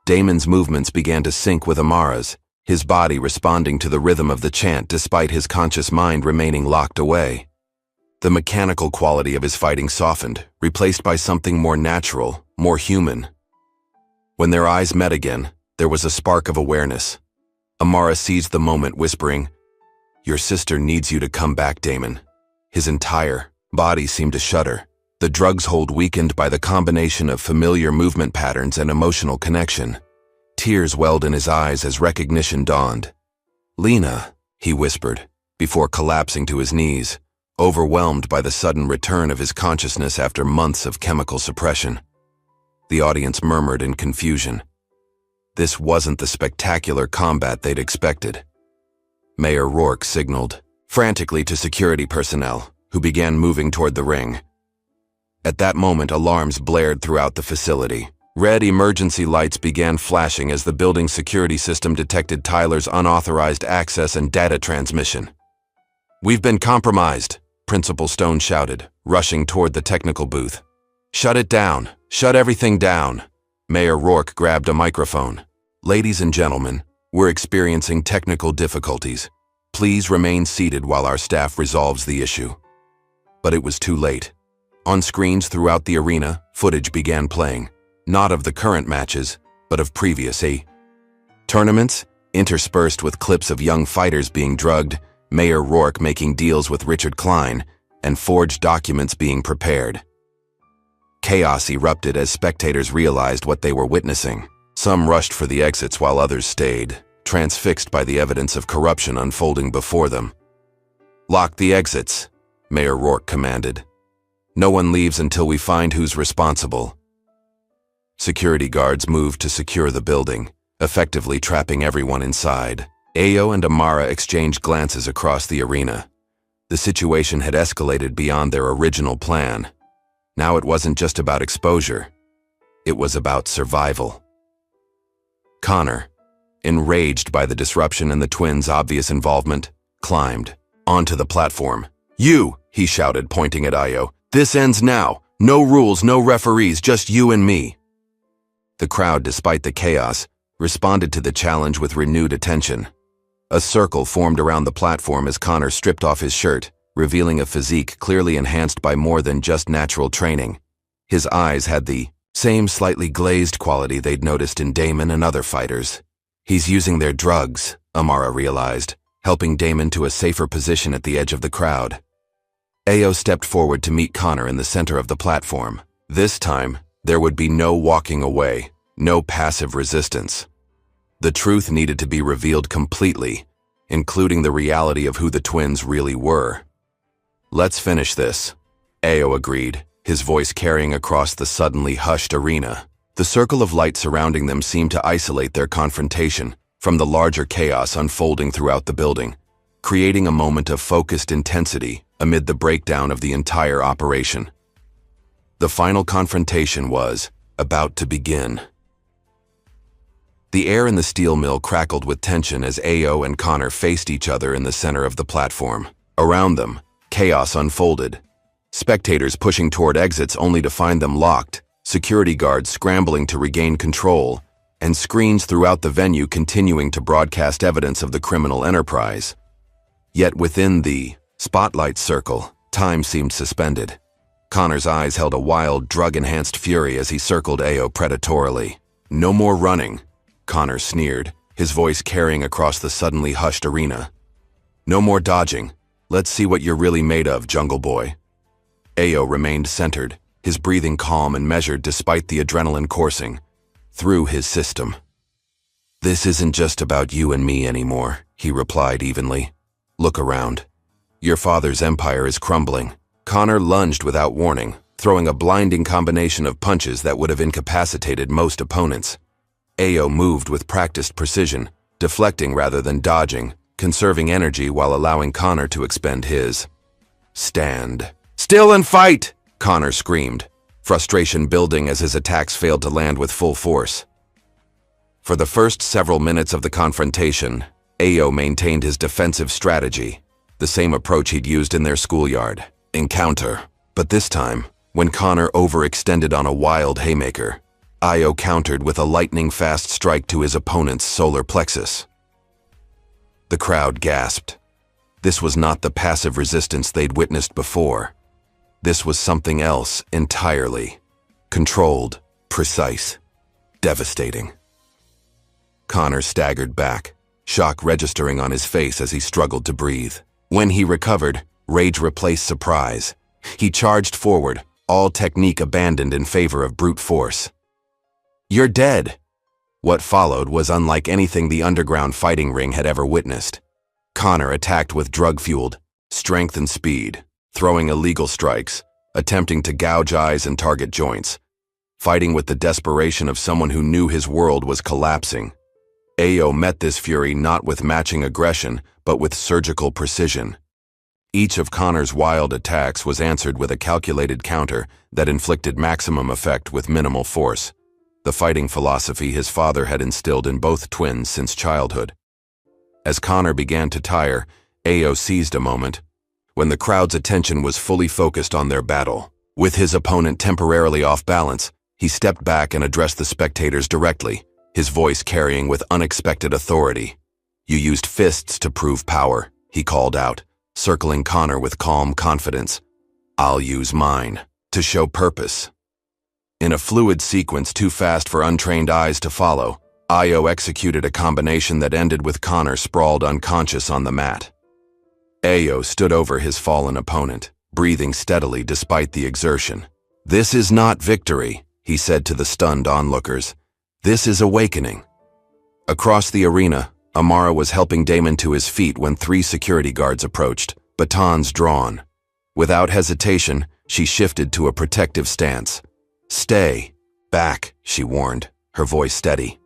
Damon's movements began to sync with Amara's, his body responding to the rhythm of the chant despite his conscious mind remaining locked away. The mechanical quality of his fighting softened, replaced by something more natural, more human. When their eyes met again, there was a spark of awareness. Amara seized the moment, whispering, "Your sister needs you to come back, Damon." His entire body seemed to shudder, the drug's hold weakened by the combination of familiar movement patterns and emotional connection. Tears welled in his eyes as recognition dawned. "Lena," he whispered, before collapsing to his knees, overwhelmed by the sudden return of his consciousness after months of chemical suppression. The audience murmured in confusion. This wasn't the spectacular combat they'd expected. Mayor Rourke signaled frantically to security personnel, who began moving toward the ring. At that moment, alarms blared throughout the facility. Red emergency lights began flashing as the building's security system detected Tyler's unauthorized access and data transmission. "We've been compromised," Principal Stone shouted, rushing toward the technical booth. "Shut it down! Shut everything down!" Mayor Rourke grabbed a microphone. "Ladies and gentlemen, we're experiencing technical difficulties. Please remain seated while our staff resolves the issue." But it was too late. On screens throughout the arena, footage began playing, not of the current matches, but of previous tournaments, interspersed with clips of young fighters being drugged, Mayor Rourke making deals with Richard Klein, and forged documents being prepared. Chaos erupted as spectators realized what they were witnessing. Some rushed for the exits while others stayed, transfixed by the evidence of corruption unfolding before them. "Lock the exits," Mayor Rourke commanded. "No one leaves until we find who's responsible." Security guards moved to secure the building, effectively trapping everyone inside. Ayo and Amara exchanged glances across the arena. The situation had escalated beyond their original plan. Now it wasn't just about exposure. It was about survival. Connor, enraged by the disruption and the twins' obvious involvement, climbed onto the platform. "You!" he shouted, pointing at Ayo. "This ends now. No rules, no referees, just you and me." The crowd, despite the chaos, responded to the challenge with renewed attention. A circle formed around the platform as Connor stripped off his shirt, revealing a physique clearly enhanced by more than just natural training. His eyes had the same slightly glazed quality they'd noticed in Damon and other fighters. "He's using their drugs," Amara realized, helping Damon to a safer position at the edge of the crowd. Ayo stepped forward to meet Connor in the center of the platform. This time, there would be no walking away, no passive resistance. The truth needed to be revealed completely, including the reality of who the twins really were. "Let's finish this," Ayo agreed, his voice carrying across the suddenly hushed arena. The circle of light surrounding them seemed to isolate their confrontation from the larger chaos unfolding throughout the building, creating a moment of focused intensity amid the breakdown of the entire operation. The final confrontation was about to begin. The air in the steel mill crackled with tension as Ayo and Connor faced each other in the center of the platform. Around them, chaos unfolded. Spectators pushing toward exits only to find them locked, security guards scrambling to regain control, and screens throughout the venue continuing to broadcast evidence of the criminal enterprise. Yet within the spotlight circle, time seemed suspended. Connor's eyes held a wild, drug-enhanced fury as he circled Ayo predatorily. "No more running," Connor sneered, his voice carrying across the suddenly hushed arena. "No more dodging. Let's see what you're really made of, Jungle Boy." Ayo remained centered, his breathing calm and measured despite the adrenaline coursing through his system. "This isn't just about you and me anymore," he replied evenly. "Look around. Your father's empire is crumbling." Connor lunged without warning, throwing a blinding combination of punches that would have incapacitated most opponents. Ayo moved with practiced precision, deflecting rather than dodging, conserving energy while allowing Connor to expend his. "Stand still and fight!" Connor screamed, frustration building as his attacks failed to land with full force. For the first several minutes of the confrontation, Ayo maintained his defensive strategy, the same approach he'd used in their schoolyard. Encounter. But this time, When Connor overextended on a wild haymaker, Io countered with a lightning-fast strike to his opponent's solar plexus. The crowd gasped. This was not the passive resistance they'd witnessed before. This was something else entirely. Controlled, precise, devastating. Connor staggered back, shock registering on his face as he struggled to breathe. When he recovered, rage replaced surprise. He charged forward, all technique abandoned in favor of brute force. "You're dead!" What followed was unlike anything the underground fighting ring had ever witnessed. Connor attacked with drug-fueled strength and speed, throwing illegal strikes, attempting to gouge eyes and target joints, fighting with the desperation of someone who knew his world was collapsing. Io met this fury not with matching aggression, but with surgical precision. Each of Connor's wild attacks was answered with a calculated counter that inflicted maximum effect with minimal force, the fighting philosophy his father had instilled in both twins since childhood. As Connor began to tire, Io seized a moment, when the crowd's attention was fully focused on their battle. With his opponent temporarily off balance, he stepped back and addressed the spectators directly, his voice carrying with unexpected authority. "You used fists to prove power," he called out, circling Connor with calm confidence. "I'll use mine to show purpose." In a fluid sequence too fast for untrained eyes to follow, Io executed a combination that ended with Connor sprawled unconscious on the mat. Io stood over his fallen opponent, breathing steadily despite the exertion. "This is not victory," he said to the stunned onlookers. "This is awakening." Across the arena, Amara was helping Damon to his feet when 3 security guards approached, batons drawn. Without hesitation, she shifted to a protective stance. "Stay back," she warned, her voice steady.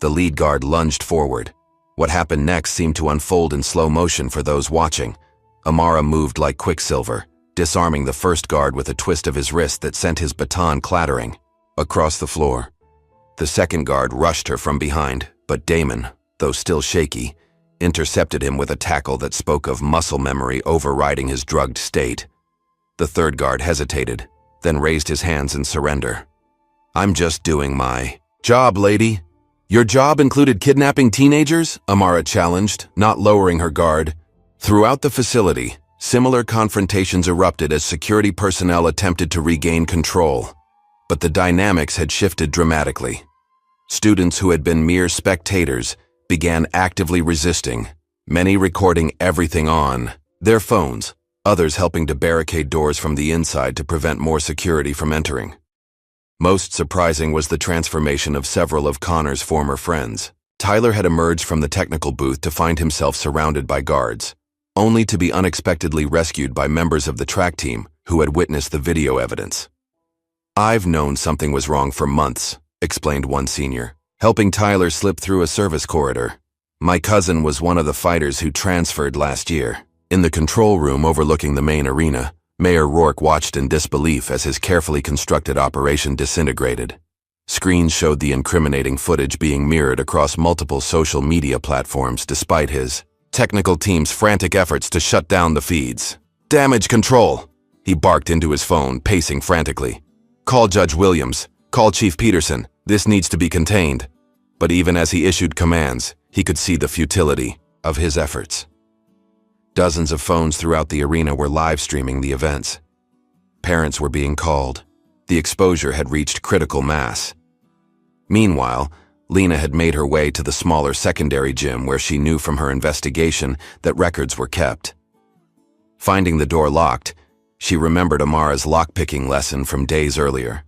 The lead guard lunged forward. What happened next seemed to unfold in slow motion for those watching. Amara moved like quicksilver, disarming the first guard with a twist of his wrist that sent his baton clattering across the floor. The second guard rushed her from behind, but Damon, though still shaky, intercepted him with a tackle that spoke of muscle memory overriding his drugged state. The third guard hesitated, then raised his hands in surrender. "I'm just doing my job, lady." "Your job included kidnapping teenagers?" Amara challenged, not lowering her guard. Throughout the facility, similar confrontations erupted as security personnel attempted to regain control. But the dynamics had shifted dramatically. Students who had been mere spectators began actively resisting, many recording everything on their phones, others helping to barricade doors from the inside to prevent more security from entering. Most surprising was the transformation of several of Connor's former friends. Tyler had emerged from the technical booth to find himself surrounded by guards, only to be unexpectedly rescued by members of the track team who had witnessed the video evidence. "I've known something was wrong for months," explained one senior, helping Tyler slip through a service corridor. "My cousin was one of the fighters who transferred last year." In the control room overlooking the main arena, Mayor Rourke watched in disbelief as his carefully constructed operation disintegrated. Screens showed the incriminating footage being mirrored across multiple social media platforms despite his technical team's frantic efforts to shut down the feeds. "Damage control!" He barked into his phone, pacing frantically. "Call Judge Williams. Call Chief Peterson. This needs to be contained." But even as he issued commands, he could see the futility of his efforts. Dozens of phones throughout the arena were live streaming the events. Parents were being called. The exposure had reached critical mass. Meanwhile, Lena had made her way to the smaller secondary gym where she knew from her investigation that records were kept. Finding the door locked, she remembered Amara's lockpicking lesson from days earlier.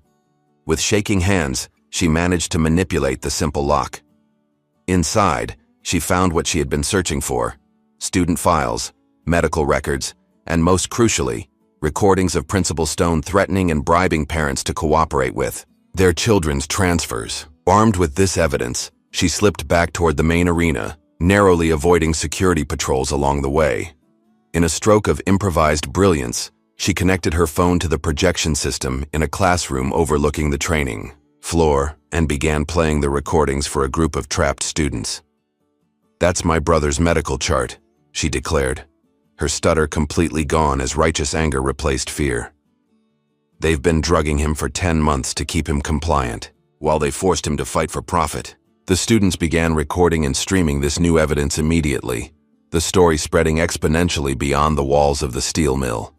With shaking hands, she managed to manipulate the simple lock. Inside, she found what she had been searching for: student files, medical records, and most crucially, recordings of Principal Stone threatening and bribing parents to cooperate with their children's transfers. Armed with this evidence, she slipped back toward the main arena, narrowly avoiding security patrols along the way. In a stroke of improvised brilliance, she connected her phone to the projection system in a classroom overlooking the training floor and began playing the recordings for a group of trapped students. "That's my brother's medical chart," she declared, her stutter completely gone as righteous anger replaced fear. They've been drugging him for 10 months to keep him compliant, while they forced him to fight for profit. The students began recording and streaming this new evidence immediately, the story spreading exponentially beyond the walls of the steel mill.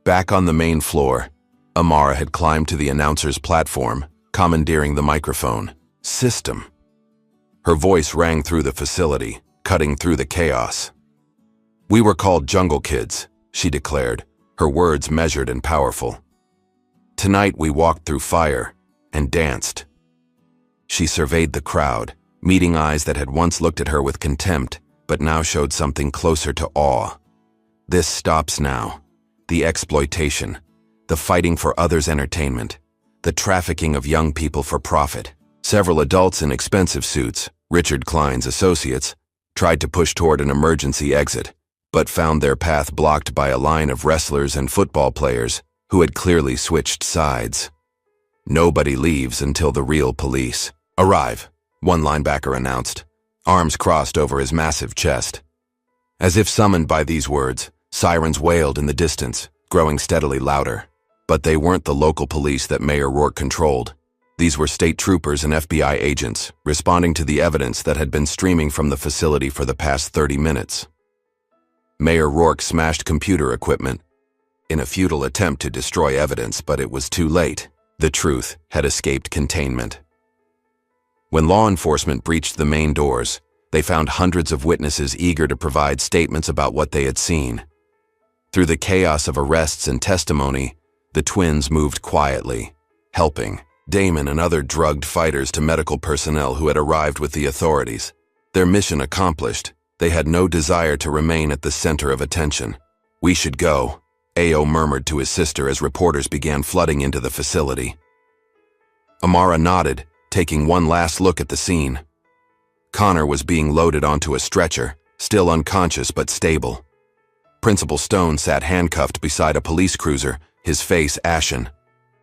Back on the main floor, Amara had climbed to the announcer's platform, commandeering the microphone. System. Her voice rang through the facility, cutting through the chaos. "We were called Jungle Kids," she declared, her words measured and powerful. "Tonight we walked through fire and danced." She surveyed the crowd, meeting eyes that had once looked at her with contempt, but now showed something closer to awe. This stops now. The exploitation, the fighting for others' entertainment, the trafficking of young people for profit. Several adults in expensive suits, Richard Klein's associates, tried to push toward an emergency exit, but found their path blocked by a line of wrestlers and football players who had clearly switched sides. "Nobody leaves until the real police arrive," one linebacker announced, arms crossed over his massive chest. As if summoned by these words, sirens wailed in the distance, growing steadily louder. But they weren't the local police that Mayor Rourke controlled. These were state troopers and FBI agents, responding to the evidence that had been streaming from the facility for the past 30 minutes. Mayor Rourke smashed computer equipment in a futile attempt to destroy evidence, but it was too late. The truth had escaped containment. When law enforcement breached the main doors, they found hundreds of witnesses eager to provide statements about what they had seen. Through the chaos of arrests and testimony, the twins moved quietly, helping Damon and other drugged fighters to medical personnel who had arrived with the authorities. Their mission accomplished, they had no desire to remain at the center of attention. "We should go," Ao murmured to his sister as reporters began flooding into the facility. Amara nodded, taking one last look at the scene. Connor was being loaded onto a stretcher, still unconscious but stable. Principal Stone sat handcuffed beside a police cruiser, his face ashen.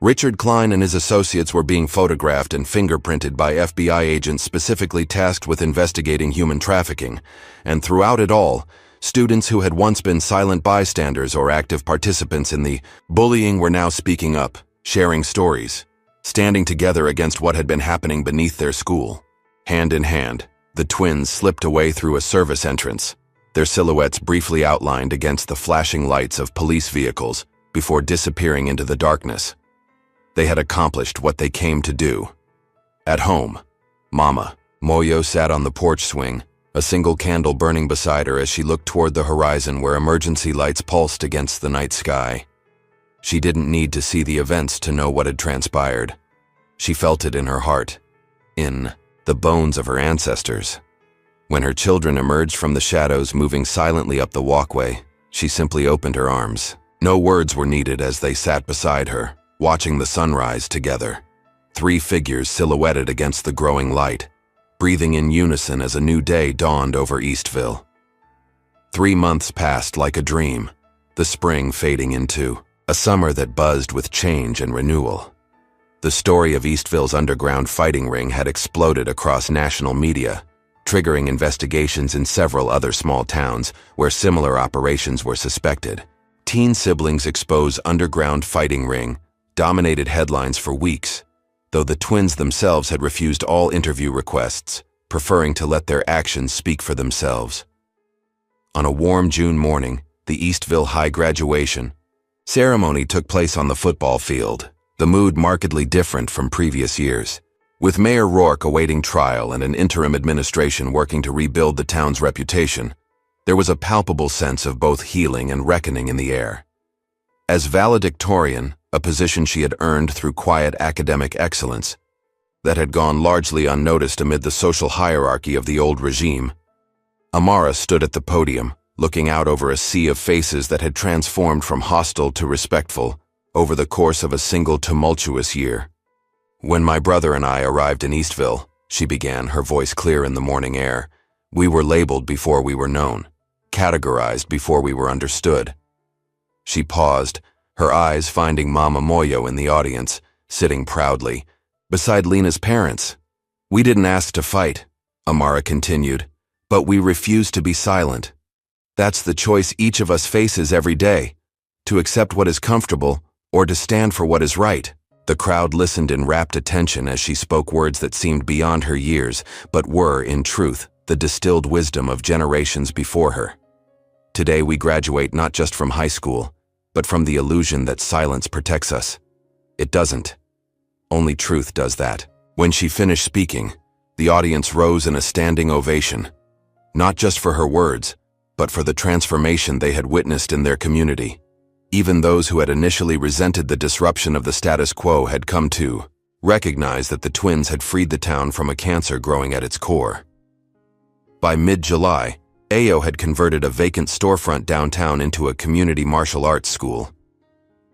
Richard Klein and his associates were being photographed and fingerprinted by FBI agents specifically tasked with investigating human trafficking, and throughout it all, students who had once been silent bystanders or active participants in the bullying were now speaking up, sharing stories, standing together against what had been happening beneath their school. Hand in hand, the twins slipped away through a service entrance, their silhouettes briefly outlined against the flashing lights of police vehicles before disappearing into the darkness. They had accomplished what they came to do. At home, Mama Moyo sat on the porch swing, a single candle burning beside her as she looked toward the horizon where emergency lights pulsed against the night sky. She didn't need to see the events to know what had transpired. She felt it in her heart, in the bones of her ancestors. When her children emerged from the shadows moving silently up the walkway, she simply opened her arms. No words were needed as they sat beside her, watching the sunrise together. 3 figures silhouetted against the growing light, breathing in unison as a new day dawned over Eastville. 3 months passed like a dream, the spring fading into a summer that buzzed with change and renewal. The story of Eastville's underground fighting ring had exploded across national media, triggering investigations in several other small towns where similar operations were suspected. Teen siblings expose underground fighting ring dominated headlines for weeks, though the twins themselves had refused all interview requests, preferring to let their actions speak for themselves. On a warm June morning, the Eastville High graduation ceremony took place on the football field, the mood markedly different from previous years. With Mayor Rourke awaiting trial and an interim administration working to rebuild the town's reputation, there was a palpable sense of both healing and reckoning in the air. As valedictorian, a position she had earned through quiet academic excellence that had gone largely unnoticed amid the social hierarchy of the old regime, Amara stood at the podium, looking out over a sea of faces that had transformed from hostile to respectful over the course of a single tumultuous year. "When my brother and I arrived in Eastville," she began, her voice clear in the morning air, "we were labeled before we were known, categorized before we were understood." She paused, her eyes finding Mama Moyo in the audience, sitting proudly, beside Lena's parents. "We didn't ask to fight," Amara continued, "but we refused to be silent. That's the choice each of us faces every day, to accept what is comfortable or to stand for what is right. The crowd listened in rapt attention as she spoke words that seemed beyond her years, but were, in truth, the distilled wisdom of generations before her. Today we graduate not just from high school, but from the illusion that silence protects us. It doesn't. Only truth does that. When she finished speaking, the audience rose in a standing ovation, not just for her words, but for the transformation they had witnessed in their community. Even those who had initially resented the disruption of the status quo had come to recognize that the twins had freed the town from a cancer growing at its core. By mid-July, Ayo had converted a vacant storefront downtown into a community martial arts school.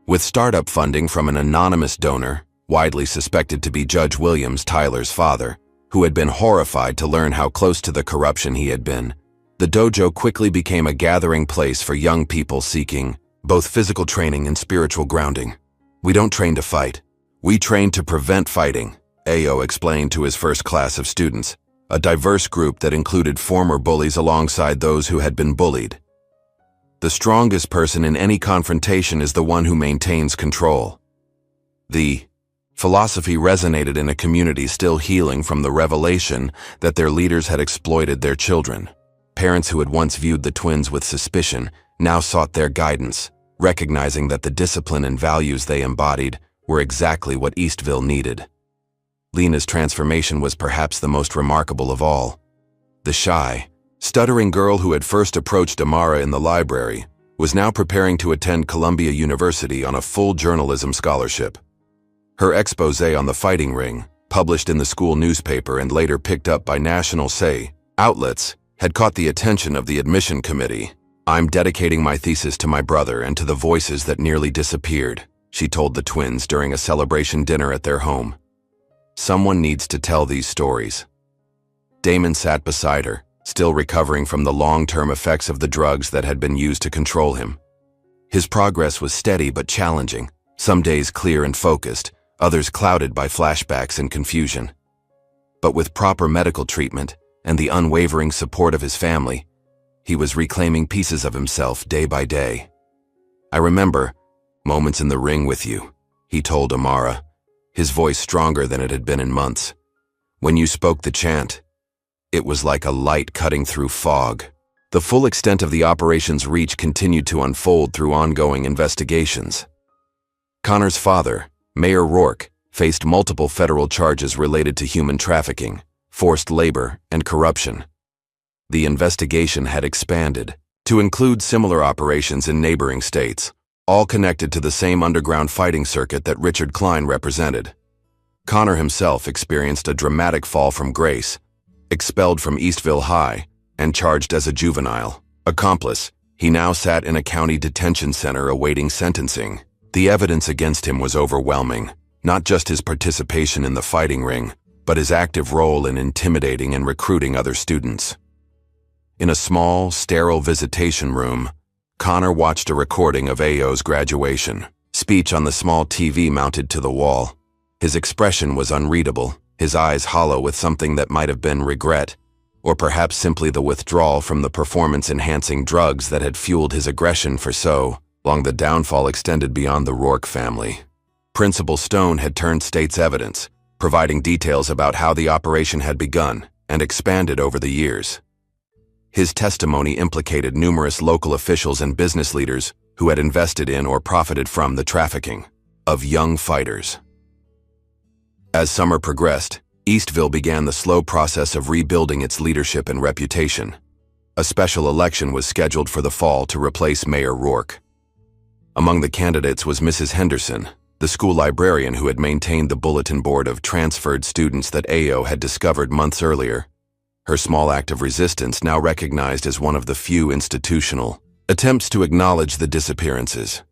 With startup funding from an anonymous donor, widely suspected to be Judge Williams, Tyler's father, who had been horrified to learn how close to the corruption he had been, the dojo quickly became a gathering place for young people seeking both physical training and spiritual grounding. "We don't train to fight. We train to prevent fighting," Ayo explained to his first class of students, a diverse group that included former bullies alongside those who had been bullied. "The strongest person in any confrontation is the one who maintains control." The philosophy resonated in a community still healing from the revelation that their leaders had exploited their children. Parents who had once viewed the twins with suspicion now sought their guidance, recognizing that the discipline and values they embodied were exactly what Eastville needed. Lena's transformation was perhaps the most remarkable of all. The shy, stuttering girl who had first approached Amara in the library was now preparing to attend Columbia University on a full journalism scholarship. Her exposé on the fighting ring, published in the school newspaper and later picked up by national outlets, had caught the attention of the admission committee. "I'm dedicating my thesis to my brother and to the voices that nearly disappeared," she told the twins during a celebration dinner at their home. "Someone needs to tell these stories." Damon sat beside her, still recovering from the long-term effects of the drugs that had been used to control him. His progress was steady but challenging, some days clear and focused, others clouded by flashbacks and confusion. But with proper medical treatment and the unwavering support of his family, he was reclaiming pieces of himself day by day. "I remember moments in the ring with you," he told Amara, his voice stronger than it had been in months. "When you spoke the chant, it was like a light cutting through fog." The full extent of the operation's reach continued to unfold through ongoing investigations. Connor's father, Mayor Rourke, faced multiple federal charges related to human trafficking, forced labor, and corruption. The investigation had expanded to include similar operations in neighboring states, all connected to the same underground fighting circuit that Richard Klein represented. Connor himself experienced a dramatic fall from grace, expelled from Eastville High, and charged as a juvenile accomplice. He now sat in a county detention center awaiting sentencing. The evidence against him was overwhelming, not just his participation in the fighting ring, but his active role in intimidating and recruiting other students. In a small, sterile visitation room, Connor watched a recording of Ayo's graduation speech on the small TV mounted to the wall. His expression was unreadable, his eyes hollow with something that might have been regret, or perhaps simply the withdrawal from the performance-enhancing drugs that had fueled his aggression for so long. The downfall extended beyond the Rourke family. Principal Stone had turned state's evidence, providing details about how the operation had begun and expanded over the years. His testimony implicated numerous local officials and business leaders who had invested in or profited from the trafficking of young fighters. As summer progressed, Eastville began the slow process of rebuilding its leadership and reputation. A special election was scheduled for the fall to replace Mayor Rourke. Among the candidates was Mrs. Henderson, the school librarian who had maintained the bulletin board of transferred students that Ayo had discovered months earlier. Her small act of resistance now recognized as one of the few institutional attempts to acknowledge the disappearances.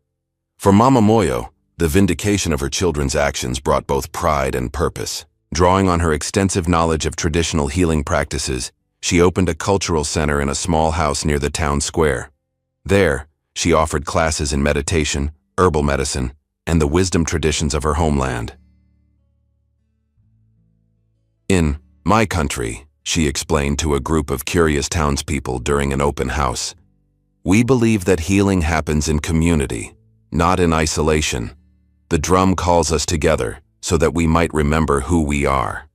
For Mama Moyo, the vindication of her children's actions brought both pride and purpose. Drawing on her extensive knowledge of traditional healing practices, she opened a cultural center in a small house near the town square. There, she offered classes in meditation, herbal medicine, and the wisdom traditions of her homeland. "In my country," she explained to a group of curious townspeople during an open house, "we believe that healing happens in community, not in isolation. The drum calls us together so that we might remember who we are.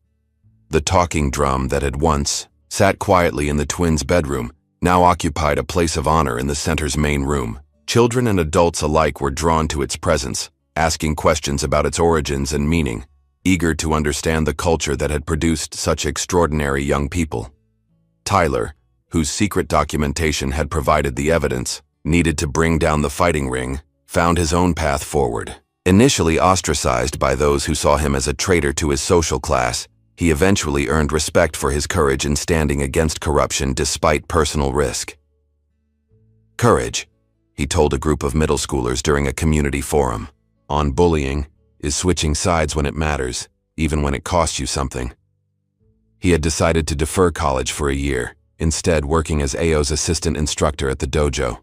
The talking drum that had once sat quietly in the twins' bedroom now occupied a place of honor in the center's main room. Children and adults alike were drawn to its presence, asking questions about its origins and meaning, eager to understand the culture that had produced such extraordinary young people. Tyler, whose secret documentation had provided the evidence needed to bring down the fighting ring, found his own path forward. Initially ostracized by those who saw him as a traitor to his social class, he eventually earned respect for his courage in standing against corruption despite personal risk. Courage, he told a group of middle schoolers during a community forum, on bullying, is switching sides when it matters, even when it costs you something. He had decided to defer college for a year, instead working as Ayo's assistant instructor at the dojo.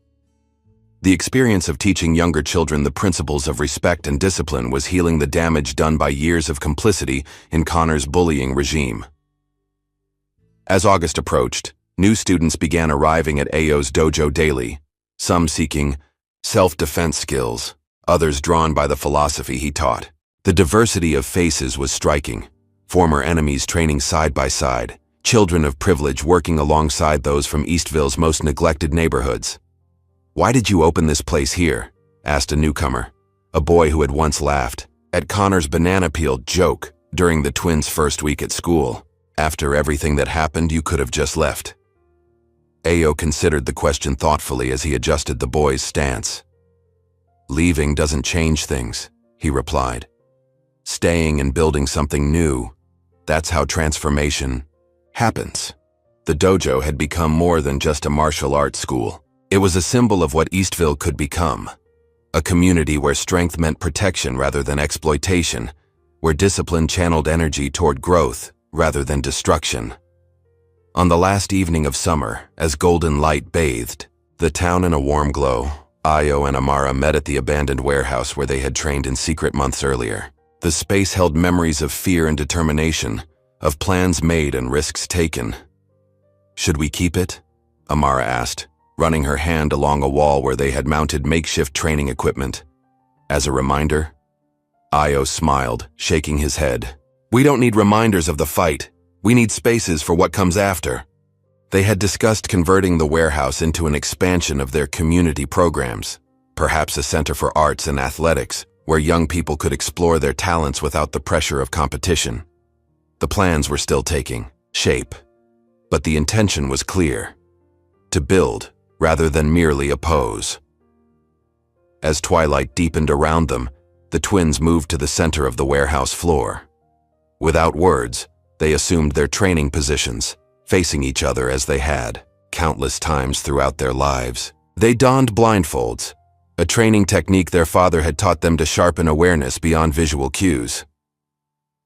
The experience of teaching younger children the principles of respect and discipline was healing the damage done by years of complicity in Connor's bullying regime. As August approached, new students began arriving at Ayo's dojo daily, some seeking self-defense skills, others drawn by the philosophy he taught. The diversity of faces was striking, former enemies training side by side, children of privilege working alongside those from Eastville's most neglected neighborhoods. "Why did you open this place here?" asked a newcomer, a boy who had once laughed at Connor's banana peel joke during the twins' first week at school. "After everything that happened, you could have just left." Ayo considered the question thoughtfully as he adjusted the boy's stance. "Leaving doesn't change things," he replied. "Staying and building something new, that's how transformation happens." The dojo had become more than just a martial arts school. It was a symbol of what Eastville could become, a community where strength meant protection rather than exploitation, where discipline channeled energy toward growth rather than destruction. On the last evening of summer, as golden light bathed the town in a warm glow, Ayo and Amara met at the abandoned warehouse where they had trained in secret months earlier. The space held memories of fear and determination, of plans made and risks taken. "Should we keep it?" Amara asked, running her hand along a wall where they had mounted makeshift training equipment. As a reminder? Ayo smiled, shaking his head. "We don't need reminders of the fight. We need spaces for what comes after." They had discussed converting the warehouse into an expansion of their community programs, perhaps a center for arts and athletics, where young people could explore their talents without the pressure of competition. The plans were still taking shape, but the intention was clear: to build rather than merely oppose. As twilight deepened around them, the twins moved to the center of the warehouse floor. Without words, they assumed their training positions, facing each other as they had countless times throughout their lives. They donned blindfolds, a training technique their father had taught them to sharpen awareness beyond visual cues.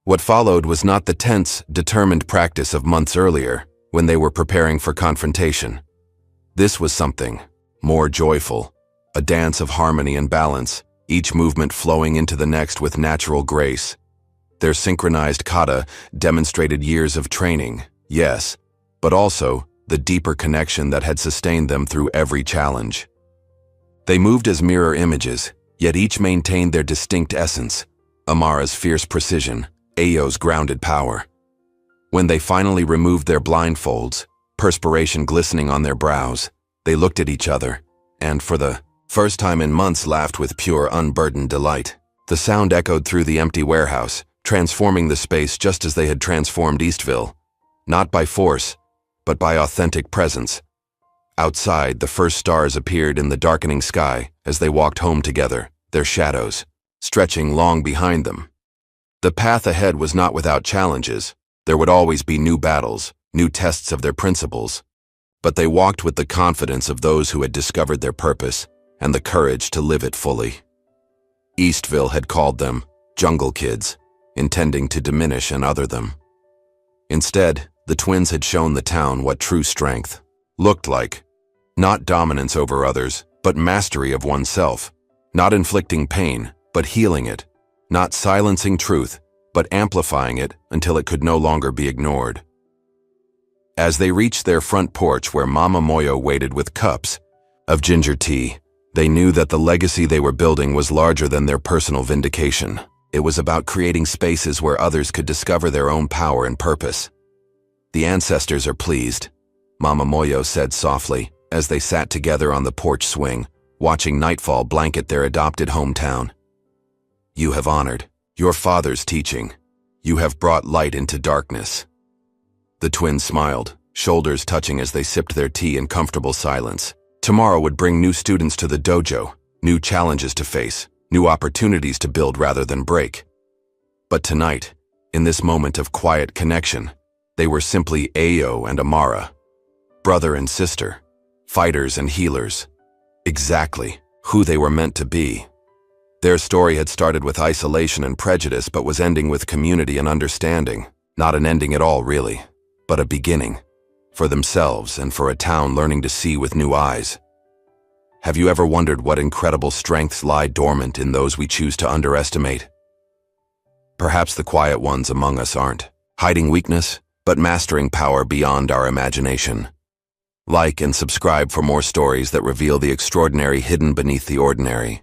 What followed was not the tense, determined practice of months earlier when they were preparing for confrontation. This was something more joyful, a dance of harmony and balance, each movement flowing into the next with natural grace. Their synchronized kata demonstrated years of training, yes, but also the deeper connection that had sustained them through every challenge. They moved as mirror images, yet each maintained their distinct essence: Amara's fierce precision, Ayo's grounded power. When they finally removed their blindfolds, perspiration glistening on their brows, they looked at each other, and for the first time in months laughed with pure, unburdened delight. The sound echoed through the empty warehouse, transforming the space just as they had transformed Eastville, not by force, but by authentic presence. Outside, the first stars appeared in the darkening sky as they walked home together, their shadows stretching long behind them. The path ahead was not without challenges. There would always be new battles, new tests of their principles, but they walked with the confidence of those who had discovered their purpose and the courage to live it fully. Eastville had called them jungle kids, intending to diminish and other them. Instead, the twins had shown the town what true strength looked like: not dominance over others, but mastery of oneself; not inflicting pain, but healing it; not silencing truth, but amplifying it until it could no longer be ignored. As they reached their front porch where Mama Moyo waited with cups of ginger tea, They knew that the legacy they were building was larger than their personal vindication. It was about creating spaces where others could discover their own power and purpose. "The ancestors are pleased," Mama Moyo said softly, as they sat together on the porch swing, watching nightfall blanket their adopted hometown. "You have honored your father's teaching. You have brought light into darkness." The twins smiled, shoulders touching as they sipped their tea in comfortable silence. Tomorrow would bring new students to the dojo, new challenges to face, new opportunities to build rather than break. But tonight, in this moment of quiet connection, they were simply Ayo and Amara, brother and sister, fighters and healers, exactly who they were meant to be. Their story had started with isolation and prejudice but was ending with community and understanding. Not an ending at all, really, but a beginning, for themselves and for a town learning to see with new eyes. Have you ever wondered what incredible strengths lie dormant in those we choose to underestimate? Perhaps the quiet ones among us aren't hiding weakness, but mastering power beyond our imagination. Like and subscribe for more stories that reveal the extraordinary hidden beneath the ordinary.